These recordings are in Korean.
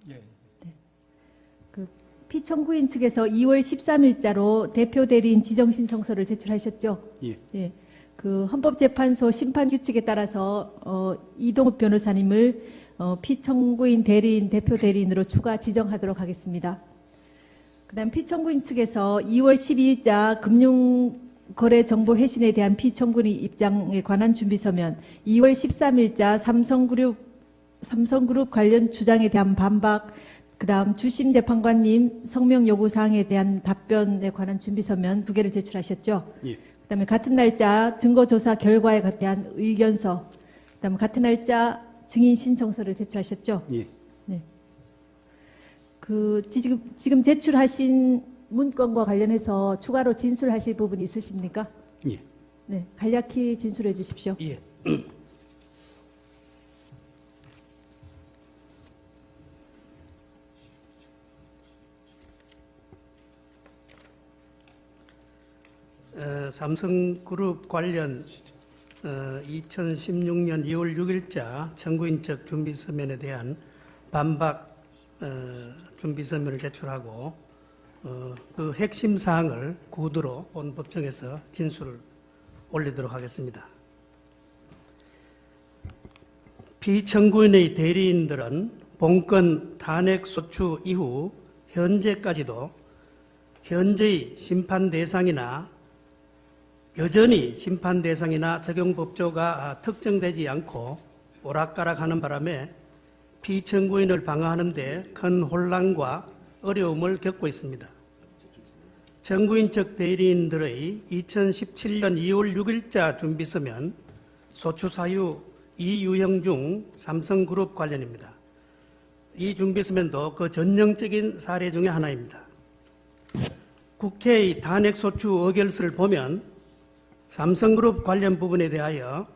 예. 네. 그 피청구인 측에서 2월 13일자로 대표 대리인 지정 신청서를 제출하셨죠? 예. 예. 그 헌법재판소 심판 규칙에 따라서 이동욱 변호사님을 피청구인 대리인 대표 대리인으로 추가 지정하도록 하겠습니다. 그다음 피청구인 측에서 2월 12일자 금융거래 정보 회신에 대한 피청구인 입장에 관한 준비서면, 2월 13일자 삼성그룹 관련 주장에 대한 반박, 그다음 주심 재판관님 성명 요구 사항에 대한 답변에 관한 준비서면 2개를 제출하셨죠. 예. 그다음에 같은 날짜 증거조사 결과에 대한 의견서, 그다음에 같은 날짜 증인 신청서를 제출하셨죠. 예. 네. 그 지금 제출하신 문건과 관련해서 추가로 진술하실 부분 있으십니까? 예. 네, 간략히 진술해 주십시오. 예. 삼성그룹 관련 2016년 2월 6일자 청구인 측 준비서면에 대한 반박 준비서면을 제출하고 그 핵심 사항을 구두로 본 법정에서 진술을 올리도록 하겠습니다. 피청구인의 대리인들은 본건 탄핵 소추 이후 현재까지도 현재의 심판 대상이나 여전히 심판 대상이나 적용 법조가 특정되지 않고 오락가락하는 바람에 피청구인을 방어하는 데 큰 혼란과 어려움을 겪고 있습니다. 청구인 측 대리인들의 2017년 2월 6일자 준비서면 소추 사유 이유형 중 삼성그룹 관련입니다. 이 준비서면도 그 전형적인 사례 중에 하나입니다. 국회의 탄핵소추 의결서를 보면 삼성그룹 관련 부분에 대하여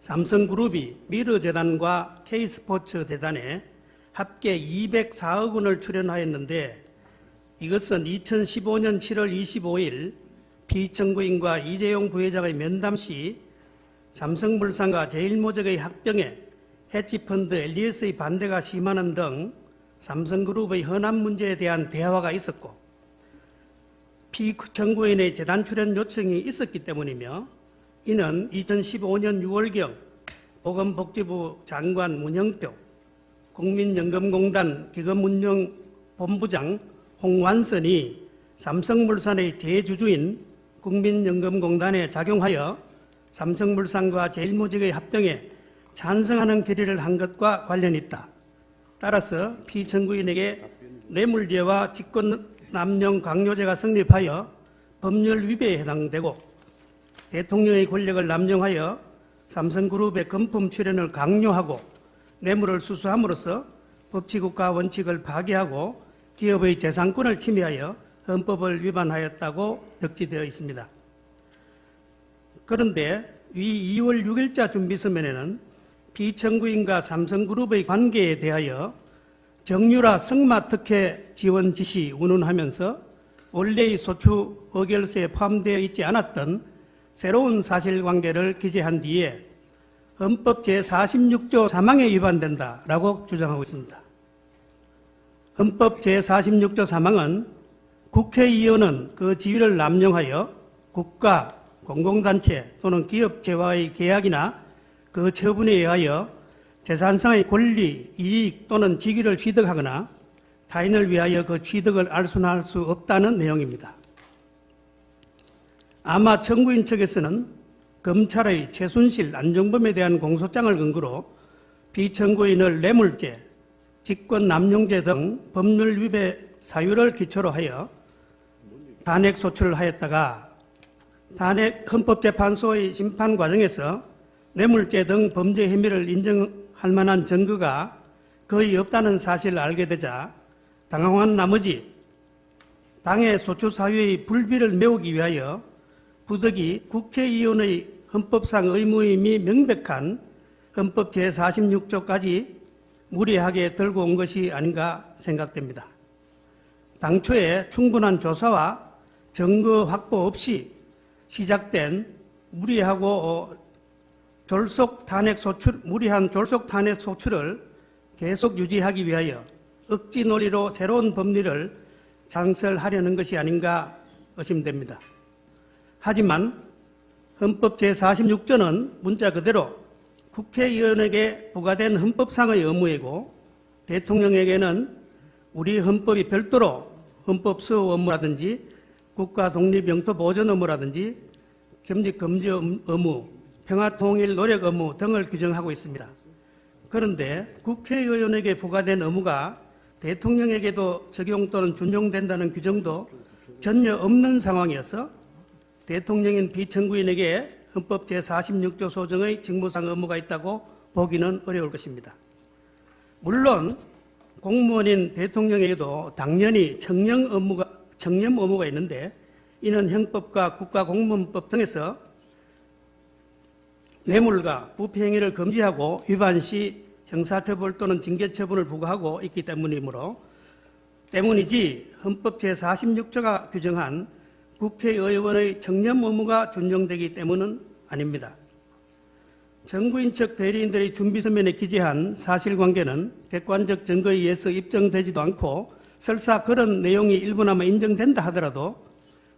삼성그룹이 미르재단과 K스포츠 재단에 합계 204억 원을 출연하였는데, 이것은 2015년 7월 25일 피청구인과 이재용 부회장의 면담 시 삼성물산과 제일모직의 합병에 헤지펀드 엘리엇의 반대가 심하는 등 삼성그룹의 현안 문제에 대한 대화가 있었고, 피청구인의 재단 출연 요청이 있었기 때문이며, 이는 2015년 6월경 보건복지부 장관 문형표, 국민연금공단 기금운용본부장 홍완선이 삼성물산의 대주주인 국민연금공단에 작용하여 삼성물산과 제일모직의 합병에 찬성하는 결의를 한 것과 관련이 있다. 따라서 피청구인에게 뇌물죄와 직권남용 강요죄가 성립하여 법률 위배에 해당되고, 대통령의 권력을 남용하여 삼성그룹의 금품 출연을 강요하고 뇌물을 수수함으로써 법치국가 원칙을 파괴하고 기업의 재산권을 침해하여 헌법을 위반하였다고 적시되어 있습니다. 그런데 이 2월 6일자 준비서면에는 피청구인과 삼성그룹의 관계에 대하여 정유라 승마특혜 지원 지시 운운하면서 원래의 소추 의결서에 포함되어 있지 않았던 새로운 사실관계를 기재한 뒤에 헌법 제46조 3항에 위반된다라고 주장하고 있습니다. 헌법 제46조 3항은 국회의원은 그 지위를 남용하여 국가, 공공단체 또는 기업체와의 계약이나 그 처분에 의하여 재산상의 권리, 이익 또는 직위를 취득하거나 타인을 위하여 그 취득을 알선할 수 없다는 내용입니다. 아마 청구인 측에서는 검찰의 최순실, 안정범에 대한 공소장을 근거로 피청구인을 뇌물죄, 직권남용죄 등 법률 위배 사유를 기초로 하여 탄핵 소추를 하였다가 헌법재판소의 심판 과정에서 뇌물죄 등 범죄 혐의를 인정할 만한 증거가 거의 없다는 사실을 알게 되자 당황한 나머지 당의 소추 사유의 불비를 메우기 위하여 부득이 국회의원의 헌법상 의무임이 명백한 헌법 제46조까지 무리하게 들고 온 것이 아닌가 생각됩니다. 당초에 충분한 조사와 증거 확보 없이 시작된 무리한 졸속 탄핵 소추를 계속 유지하기 위하여 억지 논리로 새로운 법리를 창설하려는 것이 아닌가 의심됩니다. 하지만 헌법 제46조는 문자 그대로 국회의원에게 부과된 헌법상의 의무이고 대통령에게는 우리 헌법이 별도로 헌법 수호 업무라든지 국가 독립 영토 보전 업무라든지 겸직 금지 의무, 평화 통일 노력 의무 등을 규정하고 있습니다. 그런데 국회의원에게 부과된 의무가 대통령에게도 적용 또는 준용된다는 규정도 전혀 없는 상황이어서 대통령인 비청구인에게 헌법 제46조 소정의 직무상 의무가 있다고 보기는 어려울 것입니다. 물론 공무원인 대통령에게도 당연히 청렴 의무가 있는데 이는 형법과 국가공무원법 등에서 뇌물과 부패 행위를 금지하고 위반 시 형사처벌 또는 징계처분을 부과하고 있기 때문이지 헌법 제46조가 규정한 국회의원의 청렴 의무가 준용되기 때문은 아닙니다. 정부인 척 대리인들이 준비서면에 기재한 사실관계는 객관적 증거에 의해서 입증되지도 않고 설사 그런 내용이 일부나마 인정된다 하더라도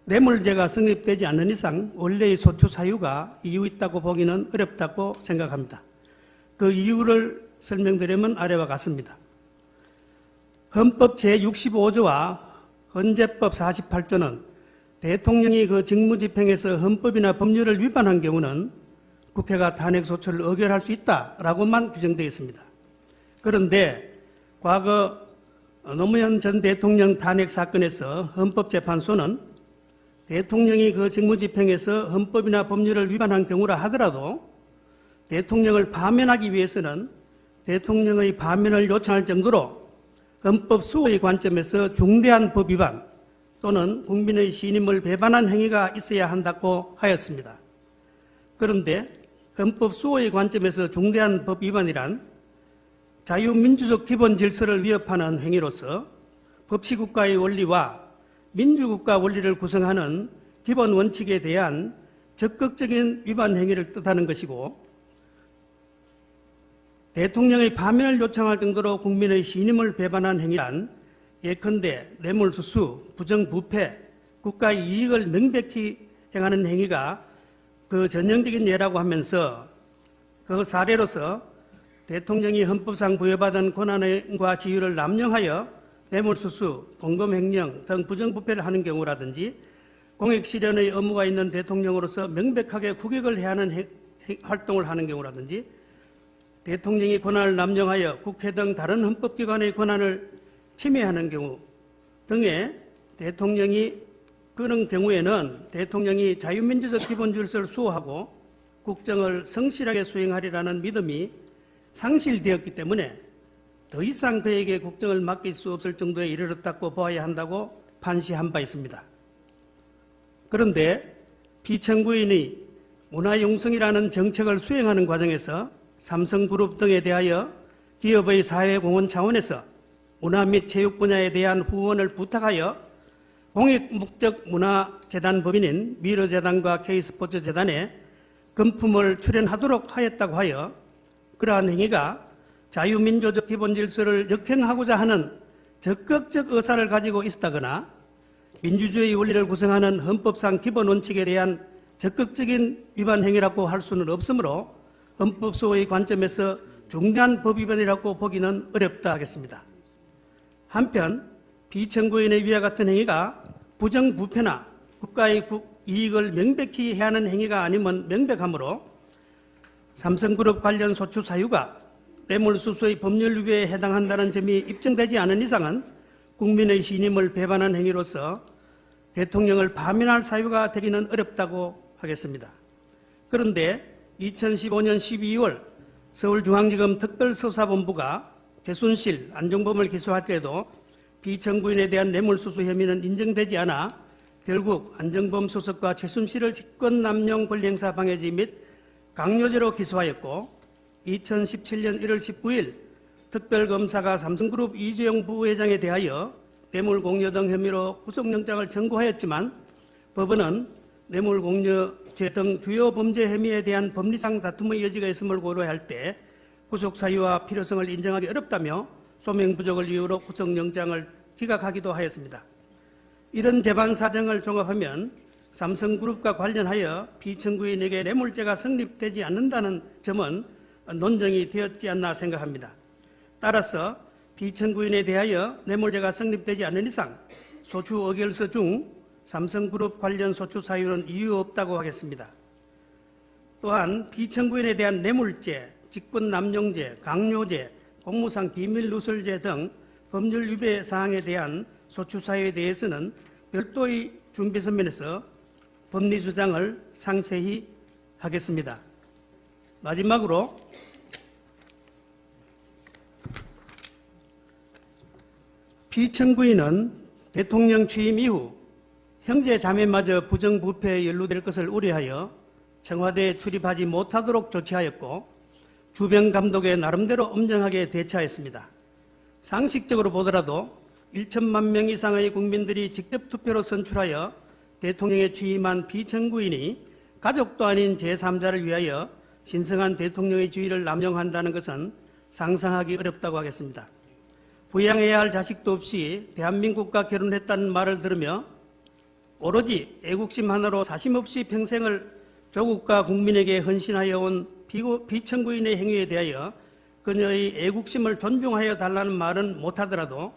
뇌물죄가 성립되지 않는 이상 원래의 소추 사유가 이유 있다고 보기는 어렵다고 생각합니다. 그 이유를 설명드리면 아래와 같습니다. 헌법 제65조와 헌재법 48조는 대통령이 그 직무집행에서 헌법이나 법률을 위반한 경우는 국회가 탄핵소추를 의결할 수 있다라고만 규정되어 있습니다. 그런데 과거 노무현 전 대통령 탄핵 사건에서 헌법재판소는 대통령이 그 직무집행에서 헌법이나 법률을 위반한 경우라 하더라도 대통령을 파면하기 위해서는 대통령의 파면을 요청할 정도로 헌법 수호의 관점에서 중대한 법 위반 또는 국민의 신임을 배반한 행위가 있어야 한다고 하였습니다. 그런데 헌법 수호의 관점에서 중대한 법 위반이란 자유민주적 기본 질서를 위협하는 행위로서 법치국가의 원리와 민주국가 원리를 구성하는 기본 원칙에 대한 적극적인 위반 행위를 뜻하는 것이고 대통령의 파면을 요청할 정도로 국민의 신임을 배반한 행위란 예컨대 뇌물수수, 부정부패, 국가의 이익을 명백히 행하는 행위가 그 전형적인 예라고 하면서 그 사례로서 대통령이 헌법상 부여받은 권한과 지위를 남용하여 뇌물수수, 공금횡령 등 부정부패를 하는 경우라든지 공익실현의 의무가 있는 대통령으로서 명백하게 국익을 해야 하는 활동을 하는 경우라든지 대통령이 권한을 남용하여 국회 등 다른 헌법기관의 권한을 침해하는 경우 등의 그런 경우에는 대통령이 자유민주적 기본 질서를 수호하고 국정을 성실하게 수행하리라는 믿음이 상실되었기 때문에 더 이상 그에게 국정을 맡길 수 없을 정도에 이르렀다고 보아야 한다고 판시한 바 있습니다. 그런데 비청구인이 문화융성이라는 정책을 수행하는 과정에서 삼성그룹 등에 대하여 기업의 사회공헌 차원에서 문화 및 체육 분야에 대한 후원을 부탁하여 공익목적문화재단 법인인 미르재단과 K스포츠재단에 금품을 출연하도록 하였다고 하여 그러한 행위가 자유민주적 기본질서를 역행하고자 하는 적극적 의사를 가지고 있었다거나 민주주의 원리를 구성하는 헌법상 기본원칙에 대한 적극적인 위반 행위라고 할 수는 없으므로 헌법수호의 관점에서 중대한 법 위반이라고 보기는 어렵다 하겠습니다. 한편 비청구인의 위와 같은 행위가 부정부패나 국가의 이익을 명백히 해야 하는 행위가 아니면 명백하므로 삼성그룹 관련 소추 사유가 뇌물수수의 법률 위배에 해당한다는 점이 입증되지 않은 이상은 국민의 신임을 배반한 행위로서 대통령을 파면할 사유가 되기는 어렵다고 하겠습니다. 그런데 2015년 12월 서울중앙지검 특별수사본부가 최순실, 안종범을 기소할 때도 비청구인에 대한 뇌물수수 혐의는 인정되지 않아 결국 안종범 수석과 최순실을 직권남용 권리행사 방해죄 및 강요죄로 기소하였고 2017년 1월 19일 특별검사가 삼성그룹 이재용 부회장에 대하여 뇌물공여 등 혐의로 구속영장을 청구하였지만 법원은 뇌물공여죄 등 주요 범죄 혐의에 대한 법리상 다툼의 여지가 있음을 고려할 때 구속 사유와 필요성을 인정하기 어렵다며 소명 부족을 이유로 구속영장을 기각하기도 하였습니다. 이런 재반 사정을 종합하면 삼성그룹과 관련하여 피청구인에게 뇌물죄가 성립되지 않는다는 점은 논정이 되었지 않나 생각합니다. 따라서 피청구인에 대하여 뇌물죄가 성립되지 않는 이상 소추 의결서 중 삼성그룹 관련 소추 사유는 이유 없다고 하겠습니다. 또한 피청구인에 대한 뇌물죄, 직권남용죄, 강요죄, 공무상 비밀누설죄 등 법률 위배 사항에 대한 소추 사유에 대해서는 별도의 준비 서면에서 법리 주장을 상세히 하겠습니다. 마지막으로 피청구인은 대통령 취임 이후 형제 자매마저 부정부패에 연루될 것을 우려하여 청와대에 출입하지 못하도록 조치하였고 주변 감독에 나름대로 엄정하게 대처했습니다. 상식적으로 보더라도 1천만 명 이상의 국민들이 직접 투표로 선출하여 대통령에 취임한 피청구인이 가족도 아닌 제3자를 위하여 신성한 대통령의 지위를 남용한다는 것은 상상하기 어렵다고 하겠습니다. 부양해야 할 자식도 없이 대한민국과 결혼했다는 말을 들으며 오로지 애국심 하나로 사심없이 평생을 조국과 국민에게 헌신하여 온 피청구인의 행위에 대하여 그녀의 애국심을 존중하여 달라는 말은 못하더라도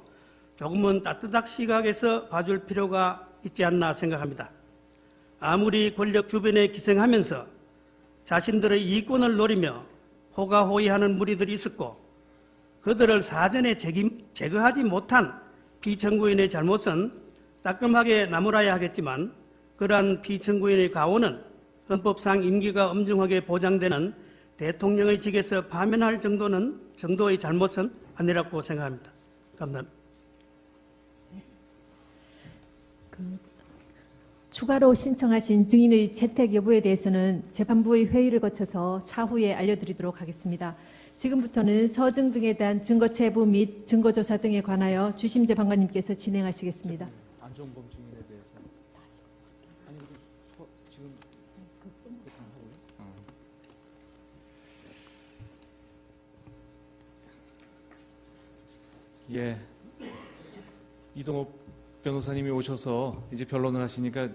조금은 따뜻한 시각에서 봐줄 필요가 있지 않나 생각합니다. 아무리 권력 주변에 기생하면서 자신들의 이권을 노리며 호가호위하는 무리들이 있었고 그들을 사전에 제거하지 못한 피청구인의 잘못은 따끔하게 나무라야 하겠지만 그러한 피청구인의 가오는 헌법상 임기가 엄중하게 보장되는 대통령의 직에서 파면할 정도의 잘못은 아니라고 생각합니다. 감사합니다. 추가로 신청하신 증인의 채택 여부에 대해서는 재판부의 회의를 거쳐서 차후에 알려드리도록 하겠습니다. 지금부터는 서증 등에 대한 증거 체부 및 증거조사 등에 관하여 주심 재판관님께서 진행하시겠습니다. 안종범 증인에 대해서 아니 지금 예, 이동욱 변호사님이 오셔서 이제 변론을 하시니까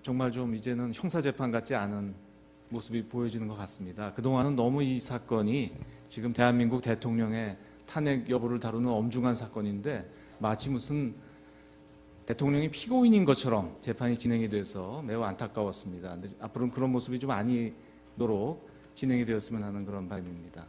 정말 좀 이제는 형사재판 같지 않은 모습이 보여지는 것 같습니다. 그동안은 너무 이 사건이 지금 대한민국 대통령의 탄핵 여부를 다루는 엄중한 사건인데 마치 무슨 대통령이 피고인인 것처럼 재판이 진행이 돼서 매우 안타까웠습니다. 근데 앞으로는 그런 모습이 좀 아니도록 진행이 되었으면 하는 그런 바람입니다.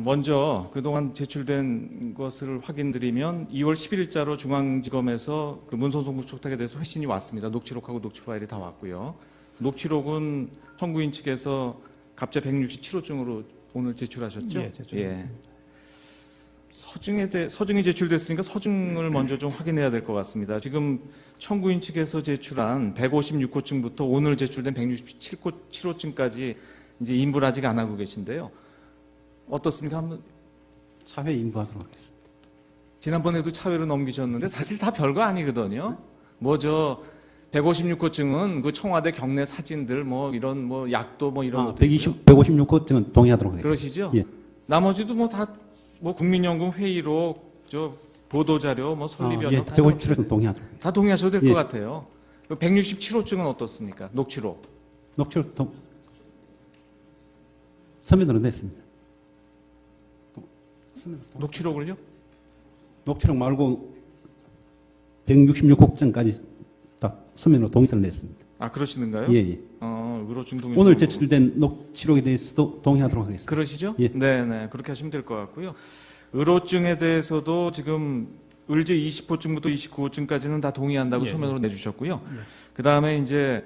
먼저 그동안 제출된 것을 확인드리면 2월 10일자로 중앙지검에서 그 문소송 부촉탁에 대해서 회신이 왔습니다. 녹취록하고 녹취 파일이 다 왔고요. 녹취록은 청구인 측에서 갑자 167호증으로 오늘 제출하셨죠? 네, 제출했습니다. 서증이 제출됐으니까 서증을 먼저 좀 확인해야 될 것 같습니다. 지금 청구인 측에서 제출한 156호증부터 오늘 제출된 167호증까지 이제 인부를 아직 안 하고 계신데요. 어떻습니까? 한번 차회 인부하도록 하겠습니다. 지난번에도 차회로 넘기셨는데 사실 다 별거 아니거든요. 뭐 저 156호증은 그 청와대 경내 사진들 뭐 이런 뭐 약도 뭐 이런 것도 156호증은 동의하도록 하겠습니다. 그러시죠? 예. 나머지도 뭐 다 뭐 국민연금 회의록 저 보도 자료 뭐 설립 예, 연락 157호증 동의하도록 하겠습니다. 다 동의하셔도 될 것 예. 같아요. 167호증은 어떻습니까? 녹취록. 녹취록 서면으로 냈습니다. 녹취록을요? 녹취록 말고 166호증까지 다 서면으로 동의서를 냈습니다. 아 그러시는가요? 예, 예. 의로증 동의. 오늘 제출된 녹취록에 대해서도 동의하도록 하겠습니다. 그러시죠? 예. 네, 그렇게 하시면 될 것 같고요. 의로증에 대해서도 지금 의제 20호증부터 29호증까지는 다 동의한다고 예. 서면으로 내주셨고요. 그 다음에 이제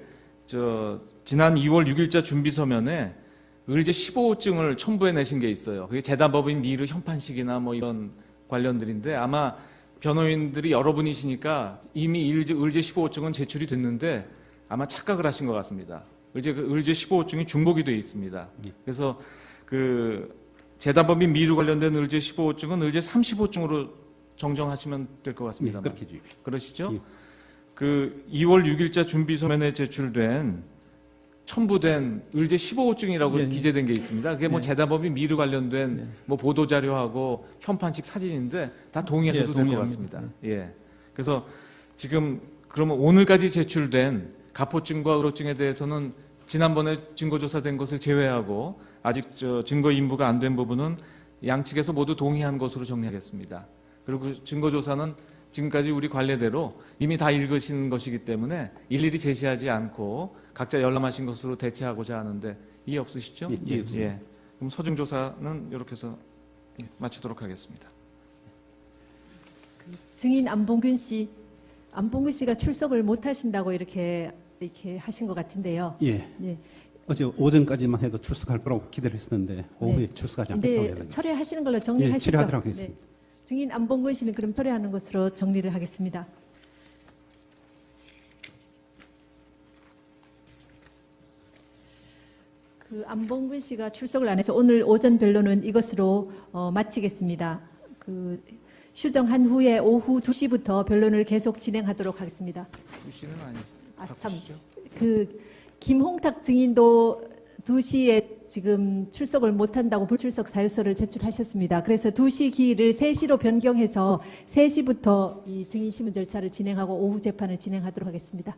지난 2월 6일자 준비 서면에 의제 15호증을 첨부해 내신 게 있어요. 그게 재단법인 미르 현판식이나 뭐 이런 관련들인데 아마 변호인들이 여러분이시니까 이미 의제 15호증은 제출이 됐는데 아마 착각을 하신 것 같습니다. 의제 15호증이 중복이 되어 있습니다. 그래서 그 재단법인 미르 관련된 의제 15호증은 의제 30호증으로 정정하시면 될 것 예, 같습니다. 그렇게 해주십시오. 그러시죠? 예. 그 2월 6일자 준비 서면에 제출된 첨부된 의뢰 15호증이라고 예, 예. 기재된 게 있습니다. 그게 뭐 예. 재단법인 미르 관련된 뭐 보도 자료하고 현판식 사진인데 다 동의하셔도 예, 될 것 동의합니다. 같습니다. 예. 그래서 지금 그러면 오늘까지 제출된 가포증과 의로증에 대해서는 지난번에 증거조사된 것을 제외하고 아직 증거 인부가 안 된 부분은 양측에서 모두 동의한 것으로 정리하겠습니다. 그리고 증거조사는 지금까지 우리 관례대로 이미 다 읽으신 것이기 때문에 일일이 제시하지 않고 각자 열람하신 것으로 대체하고자 하는데 이해 없으시죠? 예, 이해 없습니다. 그럼 서중조사는 이렇게 해서 마치도록 하겠습니다. 증인 안봉근 씨가 출석을 못 하신다고 이렇게 하신 것 같은데요. 예. 예. 어제 오전까지만 해도 출석할 거라고 기대를 했었는데 오후에 출석하지 않겠다고 근데 연락이 철회하시는 걸로 예, 정리하시죠. 철회하도록 하겠습니다. 증인 안봉근 씨는 그럼 철회하는 것으로 정리를 하겠습니다. 그 안봉근 씨가 출석을 안 해서 오늘 오전 변론은 이것으로 마치겠습니다. 그 휴정한 후에 오후 2시부터 변론을 계속 진행하도록 하겠습니다. 2시는 아니죠. 아, 참. 그 김홍탁 증인도 2시에 지금 출석을 못한다고 불출석 사유서를 제출하셨습니다. 그래서 2시 기일을 3시로 변경해서 3시부터 이 증인 심문 절차를 진행하고 오후 재판을 진행하도록 하겠습니다.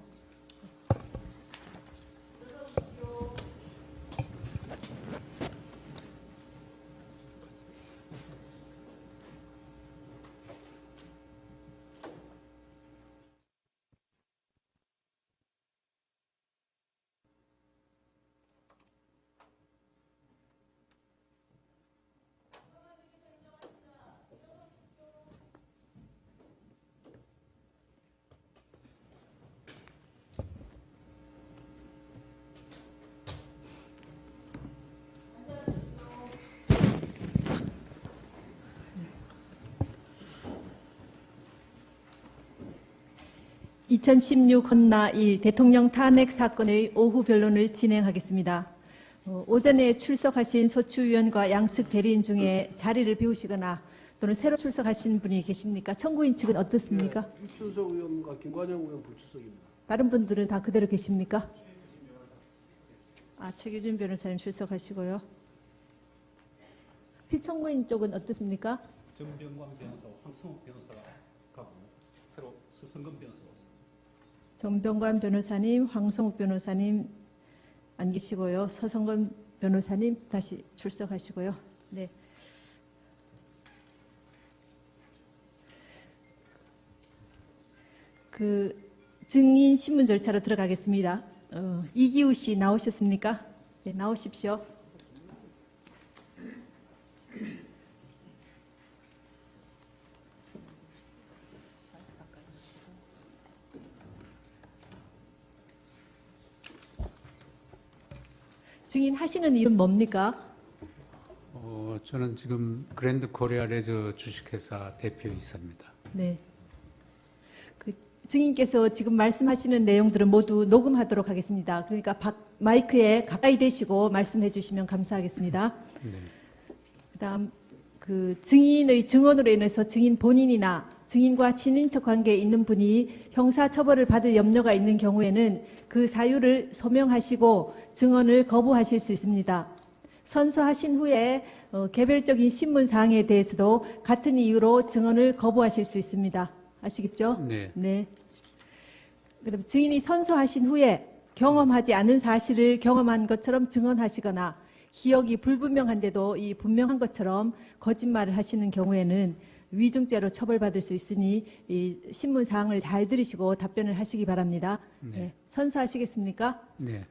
(2016) 헌나 1 대통령 탄핵 사건의 오후 변론을 진행하겠습니다. 오전에 출석하신 소추위원과 양측 대리인 중에 자리를 비우시거나 또는 새로 출석하신 분이 계십니까? 청구인 측은 어떻습니까? 이춘석 의원과 김관영 의원 불출석입니다. 다른 분들은 다 그대로 계십니까? 최규준 변호사님 출석하시고요. 피청구인 쪽은 어떻습니까? 정병관 변호사, 황승욱 변호사가 가고 새로 서성근 변호사가 왔습니다. 정병관 변호사님, 황성욱 변호사님 안 계시고요. 서성건 변호사님 다시 출석하시고요. 네. 그 증인 신문 절차로 들어가겠습니다. 이기우 씨 나오셨습니까? 네, 나오십시오. 증인 하시는 일은 뭡니까? 저는 지금 그랜드 코리아 레저 주식회사 대표이사입니다. 네. 그 증인께서 지금 말씀하시는 내용들은 모두 녹음하도록 하겠습니다. 그러니까 마이크에 가까이 대시고 말씀해 주시면 감사하겠습니다. 네. 그다음 그 증인의 증언으로 인해서 증인 본인이나 증인과 친인척 관계에 있는 분이 형사 처벌을 받을 염려가 있는 경우에는 그 사유를 소명하시고 증언을 거부하실 수 있습니다. 선서하신 후에 개별적인 신문 사항에 대해서도 같은 이유로 증언을 거부하실 수 있습니다. 아시겠죠? 네. 네. 그다음 증인이 선서하신 후에 경험하지 않은 사실을 경험한 것처럼 증언하시거나 기억이 불분명한데도 이 분명한 것처럼 거짓말을 하시는 경우에는 위증죄로 처벌받을 수 있으니 이 신문 사항을 잘 들으시고 답변을 하시기 바랍니다. 네. 네. 선서하시겠습니까? 네.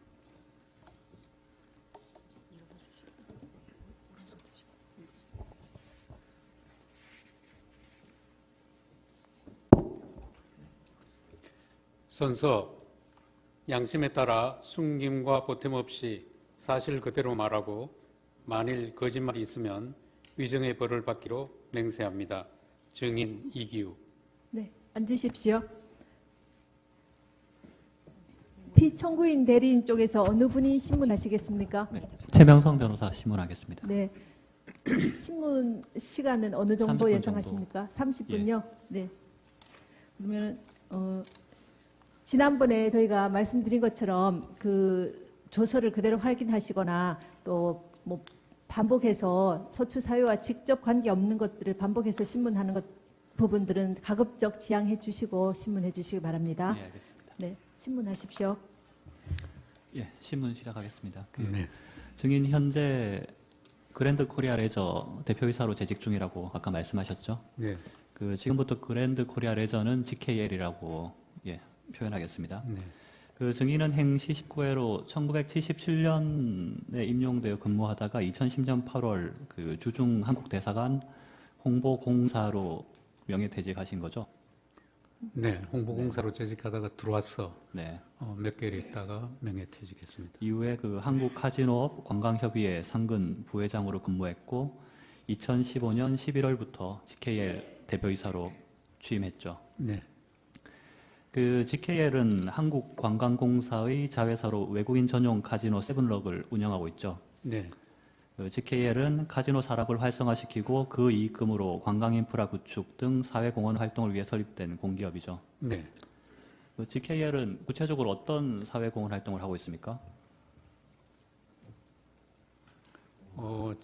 선서, 양심에 따라 숨김과 보탬 없이 사실 그대로 말하고 만일 거짓말이 있으면 위정의 벌을 받기로 맹세합니다. 증인 이기우. 네, 앉으십시오. 피청구인 대리인 쪽에서 어느 분이 신문하시겠습니까? 네, 최명성 변호사 신문하겠습니다. 네. 신문 시간은 어느 정도 30분 예상하십니까? 30분요? 네. 그러면 지난번에 저희가 말씀드린 것처럼 그 조서를 그대로 확인하시거나 또 뭐 반복해서 서초 사유와 직접 관계 없는 것들을 반복해서 신문하는 것 부분들은 가급적 지양해 주시고 신문해 주시기 바랍니다. 예, 알겠습니다. 네, 신문하십시오. 예, 신문 시작하겠습니다. 네. 증인 현재 그랜드 코리아 레저 대표이사로 재직 중이라고 아까 말씀하셨죠? 네. 지금부터 그랜드 코리아 레저는 GKL이라고 표현하겠습니다. 네. 증인은 행시 19회로 1977년에 임용되어 근무하다가 2010년 8월 주중 한국 대사관 홍보공사로 명예퇴직하신 거죠? 네. 홍보공사로 재직하다가 들어와서 네. 몇 개월 있다가 명예퇴직했습니다. 이후에 한국 카지노업 관광협의회 상근 부회장으로 근무했고 2015년 11월부터 GKL 대표이사로 취임했죠. 네. GKL은 한국관광공사의 자회사로 외국인 전용 카지노 세븐럭을 운영하고 있죠. 네. GKL은 카지노 산업을 활성화시키고 그 이익금으로 관광인프라 구축 등 사회공헌 활동을 위해 설립된 공기업이죠. 네. GKL은 구체적으로 어떤 사회공헌 활동을 하고 있습니까?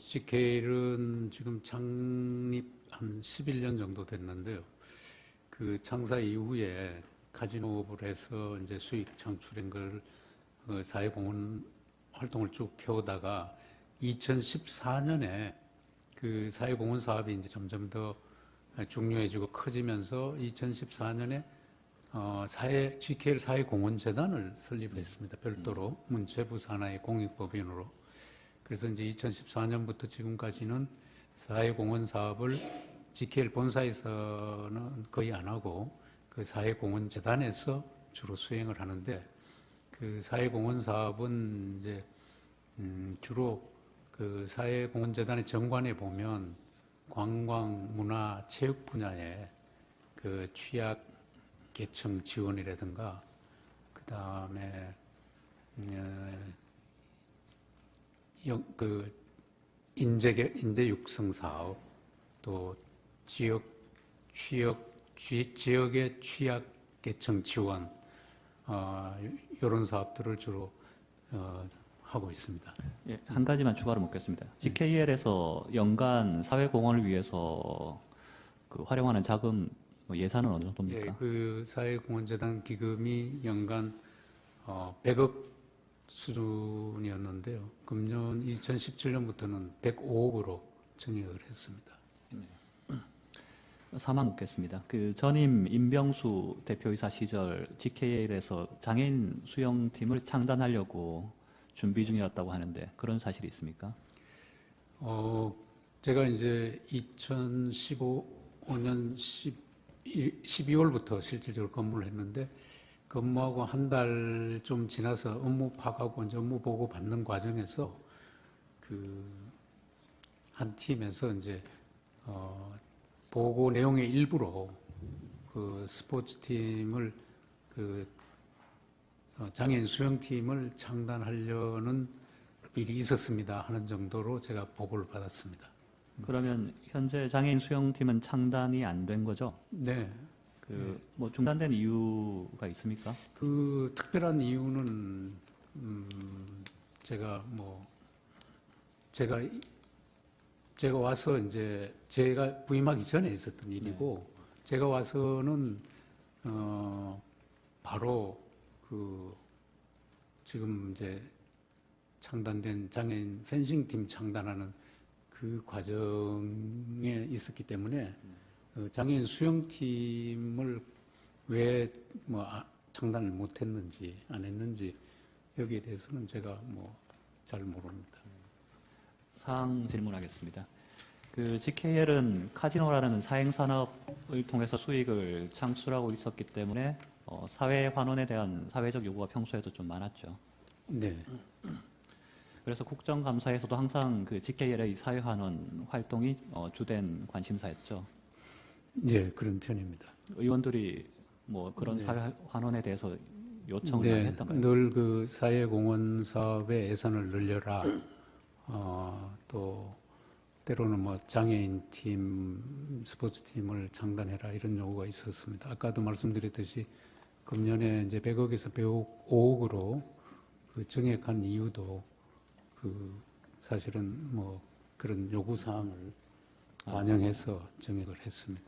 GKL은 지금 창립 한 11년 정도 됐는데요. 그 창사 이후에 카지노업을 해서 이제 수익 창출한 걸 사회공헌 활동을 쭉 해오다가 2014년에 그 사회공헌 사업이 이제 점점 더 중요해지고 커지면서 2014년에 GKL 사회공헌재단을 설립했습니다. 별도로 문체부 산하의 공익법인으로. 그래서 이제 2014년부터 지금까지는 사회공헌 사업을 GKL 본사에서는 거의 안 하고 그 사회공헌재단에서 주로 수행을 하는데 그 사회공헌 사업은 이제 주로 그 사회공헌재단의 정관에 보면 관광, 문화, 체육 분야에 그 취약 계층 지원이라든가 그 다음에 인재 육성 사업 또 지역의 취약계층 지원, 이런 사업들을 주로 하고 있습니다. 예, 한 가지만 추가로 묻겠습니다. GKL에서 연간 사회공헌을 위해서 활용하는 자금 예산은 어느 정도입니까? 예, 그 사회공헌재단 기금이 연간 100억 수준이었는데요. 금년 2017년부터는 105억으로 증액을 했습니다. 사망 묻겠습니다. 전임 임병수 대표이사 시절 GKL에서 장애인 수영팀을 창단하려고 준비 중이었다고 하는데 그런 사실이 있습니까? 제가 이제 2015년 12월부터 실질적으로 근무를 했는데 근무하고 한 달 좀 지나서 업무 파악하고 이제 업무 보고 받는 과정에서 한 팀에서 이제 보고 내용의 일부로 스포츠팀을 장애인 수영팀을 창단하려는 일이 있었습니다 하는 정도로 제가 보고를 받았습니다. 그러면 현재 장애인 수영팀은 창단이 안 된 거죠? 네. 중단된 이유가 있습니까? 특별한 이유는 제가 와서 이제 제가 부임하기 전에 있었던 일이고 제가 와서는 바로 지금 이제 창단된 장애인 펜싱팀 창단하는 그 과정에 있었기 때문에 장애인 수영팀을 왜 창단을 못했는지 안 했는지 여기에 대해서는 제가 잘 모릅니다. 사항 질문하겠습니다. GKL은 카지노라는 사행산업을 통해서 수익을 창출하고 있었기 때문에 사회 환원에 대한 사회적 요구가 평소에도 좀 많았죠. 네. 그래서 국정감사에서도 항상 GKL의 사회 환원 활동이 주된 관심사였죠. 네, 그런 편입니다. 의원들이 그런 사회 환원에 대해서 요청을 많이 했던가요? 늘 사회공헌 사업의 예산을 늘려라. 또 때로는 장애인 팀, 스포츠 팀을 창단해라 이런 요구가 있었습니다. 아까도 말씀드렸듯이 금년에 이제 100억에서 105억으로 그 정액한 이유도 그 사실은 뭐 그런 요구 사항을 반영해서 정액을 했습니다.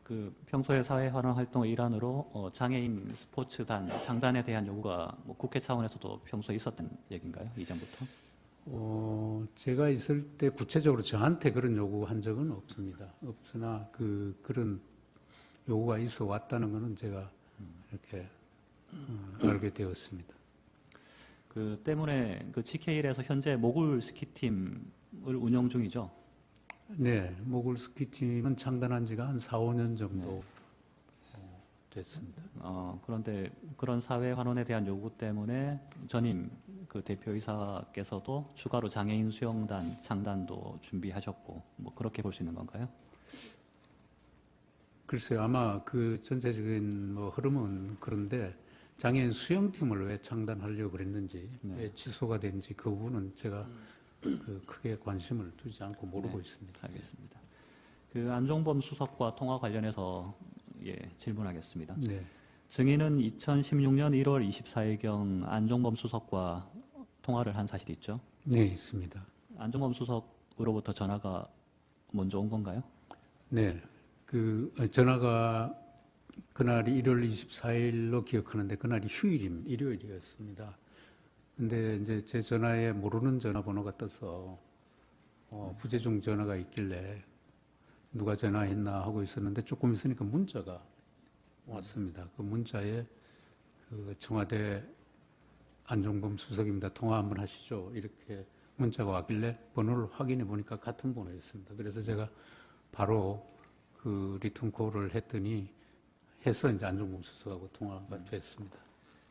그 평소에 사회활동 활동의 일환으로 장애인 스포츠단 창단에 대한 요구가 뭐 국회 차원에서도 평소에 있었던 얘기인가요? 이전부터? 제가 있을 때 구체적으로 저한테 그런 요구한 적은 없습니다. 없으나 그런 요구가 있어 왔다는 것은 제가 이렇게 알게 되었습니다. 그 때문에 그 GKL에서 현재 모굴 스키팀을 운영 중이죠. 네, 모굴 스키팀은 창단한 지가 한 4, 5년 정도 됐습니다. 그런데 그런 사회 환원에 대한 요구 때문에 전임 그 대표이사께서도 추가로 장애인 수영단 창단도 준비하셨고 뭐 그렇게 볼 수 있는 건가요? 글쎄요, 아마 그 전체적인 뭐 흐름은 그런데 장애인 수영팀을 왜 창단하려고 그랬는지, 네. 왜 취소가 된지 그 부분은 제가 그 크게 관심을 두지 않고 모르고 있습니다. 알겠습니다. 그 안종범 수석과 통화 관련해서 질문하겠습니다. 네, 증인은 2016년 1월 24일경 안종범 수석과 통화를 한 사실이 있죠? 네, 있습니다. 안종범 수석으로부터 전화가 먼저 온 건가요? 네, 그 전화가 그날이 1월 24일로 기억하는데 그날이 일요일이었습니다. 근데 이제 제 전화에 모르는 전화번호가 떠서 부재중 전화가 있길래 누가 전화했나 하고 있었는데 조금 있으니까 문자가 왔습니다. 그 문자에 그 청와대 안종범 수석입니다. 통화 한번 하시죠. 이렇게 문자가 왔길래 번호를 확인해 보니까 같은 번호였습니다. 그래서 제가 바로 그 리턴콜을 했더니 해서 이제 안종범 수석하고 통화가 됐습니다.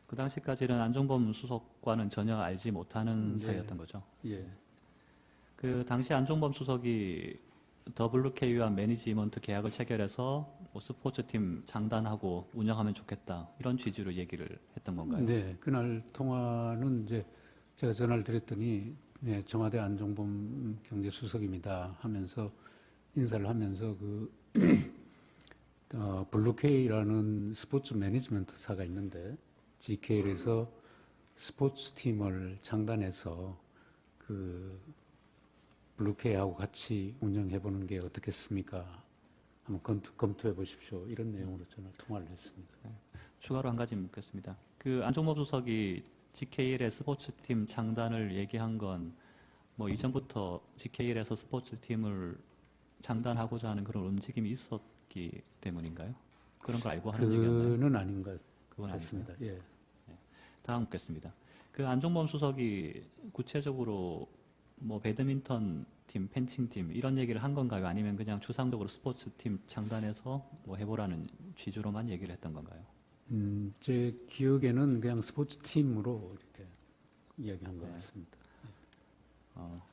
그 당시까지는 안종범 수석과는 전혀 알지 못하는 네. 사이였던 거죠. 예. 그 당시 안종범 수석이 WK와 매니지먼트 계약을 체결해서 뭐 스포츠팀 장단하고 운영하면 좋겠다 이런 취지로 얘기를 했던 건가요? 네, 그날 통화는 이제 제가 전화를 드렸더니 네, 청와대 안종범 경제수석입니다 하면서 인사를 하면서 그 블루케이라는 스포츠 매니지먼트사가 있는데 GKL에서 스포츠팀을 창단해서 그 블루케이하고 같이 운영해보는 게 어떻겠습니까? 한번 검토해 보십시오. 이런 내용으로 통화를 했습니다. 추가로 한 가지 묻겠습니다. 그 안종범 수석이 GKL의 스포츠팀 창단을 얘기한 건 뭐 이전부터 GKL에서 스포츠팀을 창단하고자 하는 그런 움직임이 있었기 때문인가요? 그런 걸 알고 하는 얘기였나요? 그는 아닌 것 그건 같습니다. 예. 다음 묻겠습니다. 그 안종범 수석이 구체적으로 뭐 배드민턴 팀, 펜싱 팀 이런 얘기를 한 건가요? 아니면 그냥 추상적으로 스포츠 팀 창단해서 뭐 해보라는 취지로만 얘기를 했던 건가요? 제 기억에는 그냥 스포츠 팀으로 이렇게 이야기한 것 같습니다.